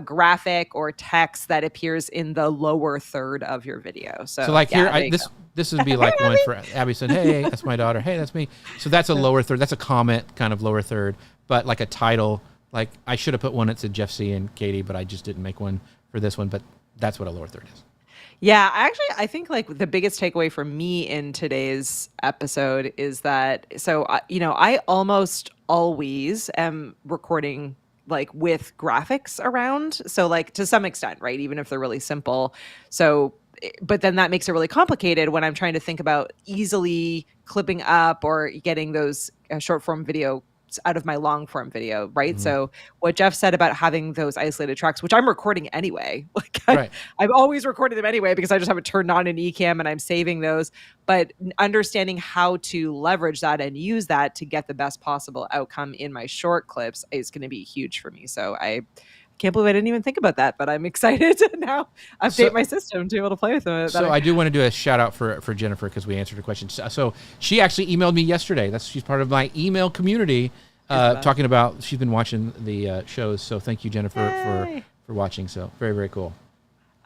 graphic or text that appears in the lower third of your video. So like yeah, here, this would be like one for Abby said, hey, that's my daughter. Hey, that's me. So that's a lower third. That's a comment kind of lower third, but like a title. Like I should have put one that said Jeff C. and Katie, but I just didn't make one for this one. But that's what a lower third is. Yeah, actually, I think like the biggest takeaway for me in today's episode is that, I almost always am recording like with graphics around. So like to some extent, right? Even if they're really simple. So, but then that makes it really complicated when I'm trying to think about easily clipping up or getting those short form video out of my long form video, right? Mm-hmm. So what Jeff said about having those isolated tracks, which I'm recording anyway, like Right. I've always recorded them anyway because I just have it turned on in Ecamm and I'm saving those. But understanding how to leverage that and use that to get the best possible outcome in my short clips is going to be huge for me. So I can't believe I didn't even think about that, but I'm excited to now update my system to be able to play with it. So I do want to do a shout out for Jennifer because we answered her question. So she actually emailed me yesterday. She's part of my email community talking about, she's been watching the shows. So thank you, Jennifer, for watching. So very, very cool.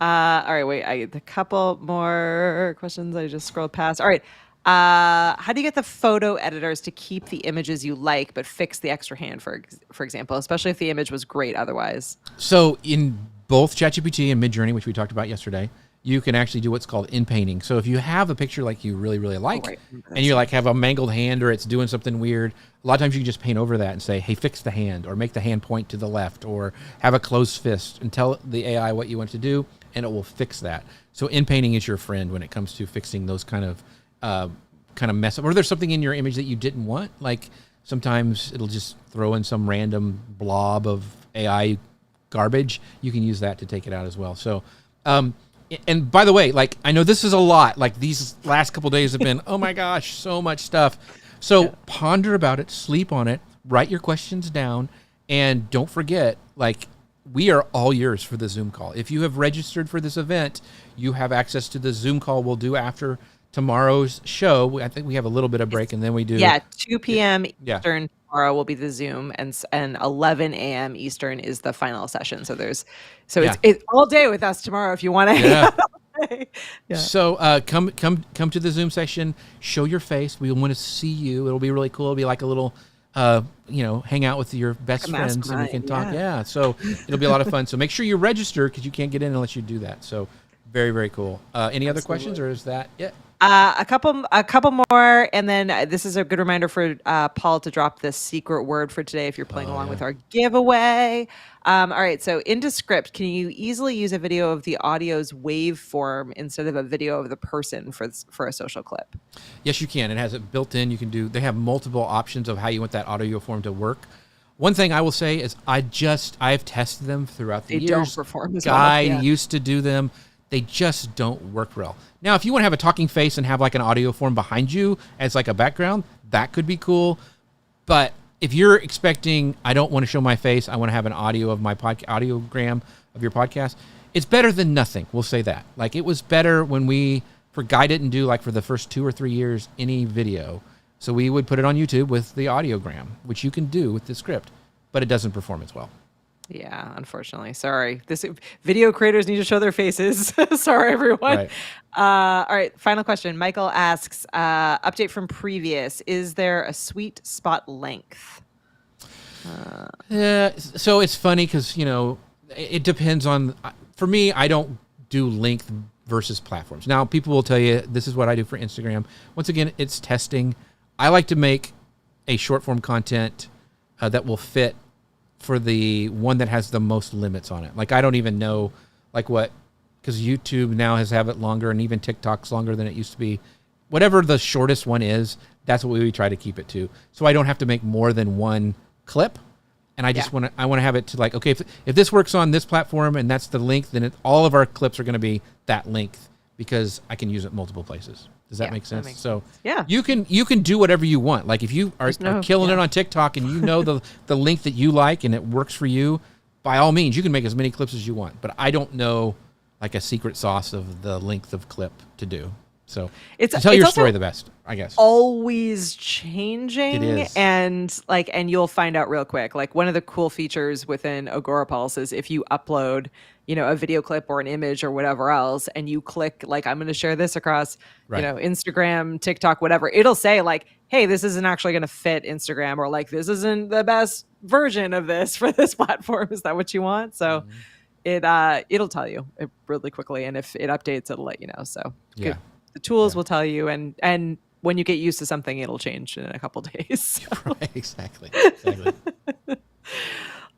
All right, wait, a couple more questions I just scrolled past. All right. How do you get the photo editors to keep the images you like, but fix the extra hand, for example, especially if the image was great otherwise? So in both ChatGPT and Midjourney, which we talked about yesterday, you can actually do what's called in-painting. So if you have a picture like you really, really like, and you like have a mangled hand or it's doing something weird, a lot of times you can just paint over that and say, hey, fix the hand, or make the hand point to the left, or have a closed fist, and tell the AI what you want to do, and it will fix that. So in-painting is your friend when it comes to fixing those kind of mess up, or there's something in your image that you didn't want. Like sometimes it'll just throw in some random blob of AI garbage. You can use that to take it out as well. So, and by the way, like I know this is a lot. Like these last couple days have been, oh my gosh, so much stuff. So ponder about it, sleep on it, write your questions down, and don't forget, like we are all yours for the Zoom call. If you have registered for this event, you have access to the Zoom call we'll do after tomorrow's show. I think we have a little bit of break, and then we do 2 p.m. Eastern tomorrow will be the Zoom, and 11 a.m. Eastern is the final session. So it's all day with us tomorrow if you want to hang out all day. So come to the Zoom session, show your face. We want to see you. It'll be really cool. It'll be like a little hang out with your best friends and we can talk. So it'll be a lot of fun. So make sure you register because you can't get in unless you do that. So very, very cool. Any other questions, or is that it? A couple more, and then this is a good reminder for Paul to drop the secret word for today if you're playing along with our giveaway. All right, so in Descript, can you easily use a video of the audio's waveform instead of a video of the person for a social clip? Yes, you can. It has it built in. You can do. They have multiple options of how you want that audio form to work. One thing I will say is I've tested them throughout the years. They don't perform as well. Guy used to do them. They just don't work well. Now, if you want to have a talking face and have like an audio form behind you as like a background, that could be cool. But if you're expecting, I don't want to show my face, I want to have an audio of my audiogram of your podcast, it's better than nothing. We'll say that. Like it was better when Guy didn't do like for the first 2 or 3 years any video. So we would put it on YouTube with the audiogram, which you can do with the script, but it doesn't perform as well. Yeah, unfortunately. Sorry. This video creators need to show their faces. Sorry, everyone. Right. All right. Final question. Michael asks, update from previous. Is there a sweet spot length? So it's funny because, it depends on, for me, I don't do length versus platforms. Now, people will tell you, this is what I do for Instagram. Once again, it's testing. I like to make a short form content that will fit for the one that has the most limits on it. Like I don't even know because YouTube now have it longer, and even TikTok's longer than it used to be. Whatever the shortest one is, that's what we try to keep it to. So I don't have to make more than one clip. And I just want to have it to like, okay, if this works on this platform and that's the length, then all of our clips are going to be that length because I can use it multiple places. Does that make sense? So you can do whatever you want. Like if you are killing it on TikTok and the length that you like and it works for you, by all means, you can make as many clips as you want. But I don't know like a secret sauce of the length of clip to do. So It's to tell it's your also story the best, I guess. always changing. It is. And you'll find out real quick. Like one of the cool features within Agorapulse is if you upload, a video clip or an image or whatever else, and you click like, I'm going to share this across, Right. Instagram, TikTok, whatever, it'll say like, hey, this isn't actually going to fit Instagram, or like, this isn't the best version of this for this platform. Is that what you want? So it'll tell you it really quickly. And if it updates, it'll let you know. So Yeah. the tools will tell you, and when you get used to something, it'll change in a couple days. So. Right. Exactly.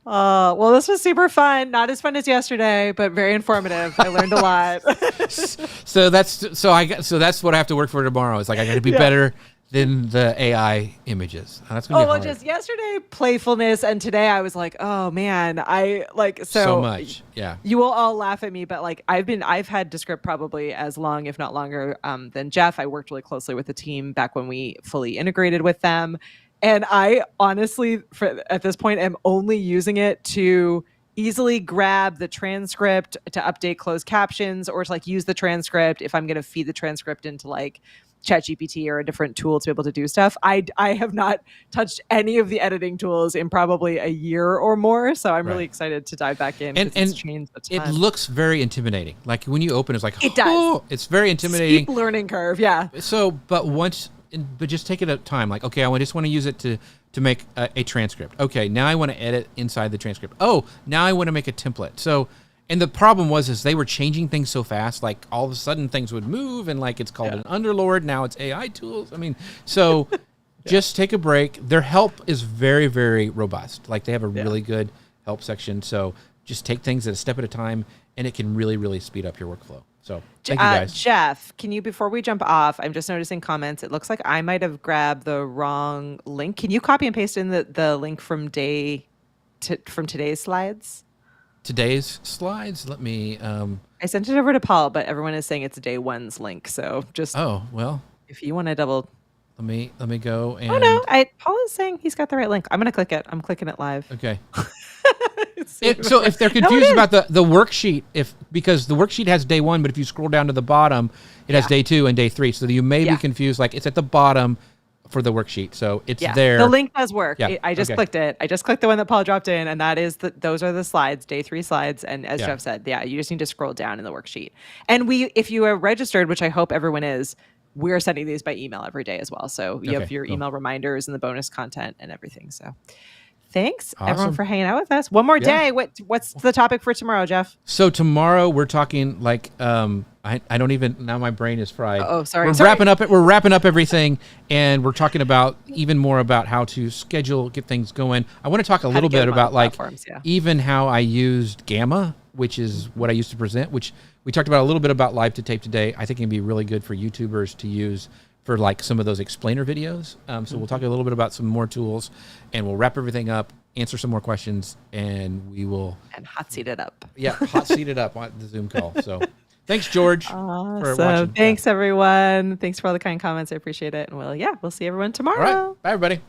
Well, this was super fun. Not as fun as yesterday, but very informative. I learned a lot. So that's what I have to work for tomorrow. It's like I got to be better than the AI images. That's gonna be hard. Just yesterday playfulness, and today I was like, oh man, I like so much. Yeah. You will all laugh at me, but like I've had Descript probably as long, if not longer, than Jeff. I worked really closely with the team back when we fully integrated with them. And I honestly, at this point, am only using it to easily grab the transcript to update closed captions, or to like use the transcript if I'm going to feed the transcript into like ChatGPT or a different tool to be able to do stuff. I have not touched any of the editing tools in probably a year or more, so I'm really excited to dive back in. And it's changed a ton. It looks very intimidating. Like when you open, it's like it does. It's very intimidating. Steep learning curve, yeah. So, but just take it at a time. Like, okay, I just want to use it to make a transcript. Okay, now I want to edit inside the transcript. Oh, now I want to make a template. So, and the problem is they were changing things so fast. Like all of a sudden things would move, and like it's called an underlord. Now it's AI tools. I mean, so just take a break. Their help is very, very robust. Like they have a really good help section. So just take things at a step at a time, and it can really, really speed up your workflow. So thank you guys. Jeff, can you, before we jump off, I'm just noticing comments. It looks like I might have grabbed the wrong link. Can you copy and paste in the link from today's slides? Today's slides. Let me. I sent it over to Paul, but everyone is saying it's day one's link. So just if you want to double. Let me go and. Oh no! Paul is saying he's got the right link. I'm gonna click it. I'm clicking it live. Okay. So if they're confused about the worksheet, because the worksheet has day one, but if you scroll down to the bottom, it has day 2 and day 3. So you may be confused. Like it's at the bottom for the worksheet, so it's there. The link does work. Yeah. I just clicked it. I just clicked the one that Paul dropped in, and that is those are the slides, day 3 slides. And as Jeff said, you just need to scroll down in the worksheet. And if you are registered, which I hope everyone is, we're sending these by email every day as well. So you have your email reminders and the bonus content and everything. So thanks everyone for hanging out with us. One more day. What's the topic for tomorrow, Jeff? So tomorrow we're talking like I don't even, now my brain is fried. Oh, sorry. We're wrapping up everything, and we're talking about even more about how to schedule, get things going. I want to talk a little bit about like even how I used Gamma, which is what I used to present, which we talked about a little bit about live to tape today. I think it can be really good for YouTubers to use for like some of those explainer videos. So we'll talk a little bit about some more tools, and we'll wrap everything up, answer some more questions, and we will... And hot seat it up. Yeah, hot seat it up on the Zoom call. So thanks, George, for watching. Thanks, everyone. Thanks for all the kind comments. I appreciate it. And we'll see everyone tomorrow. All right. Bye, everybody.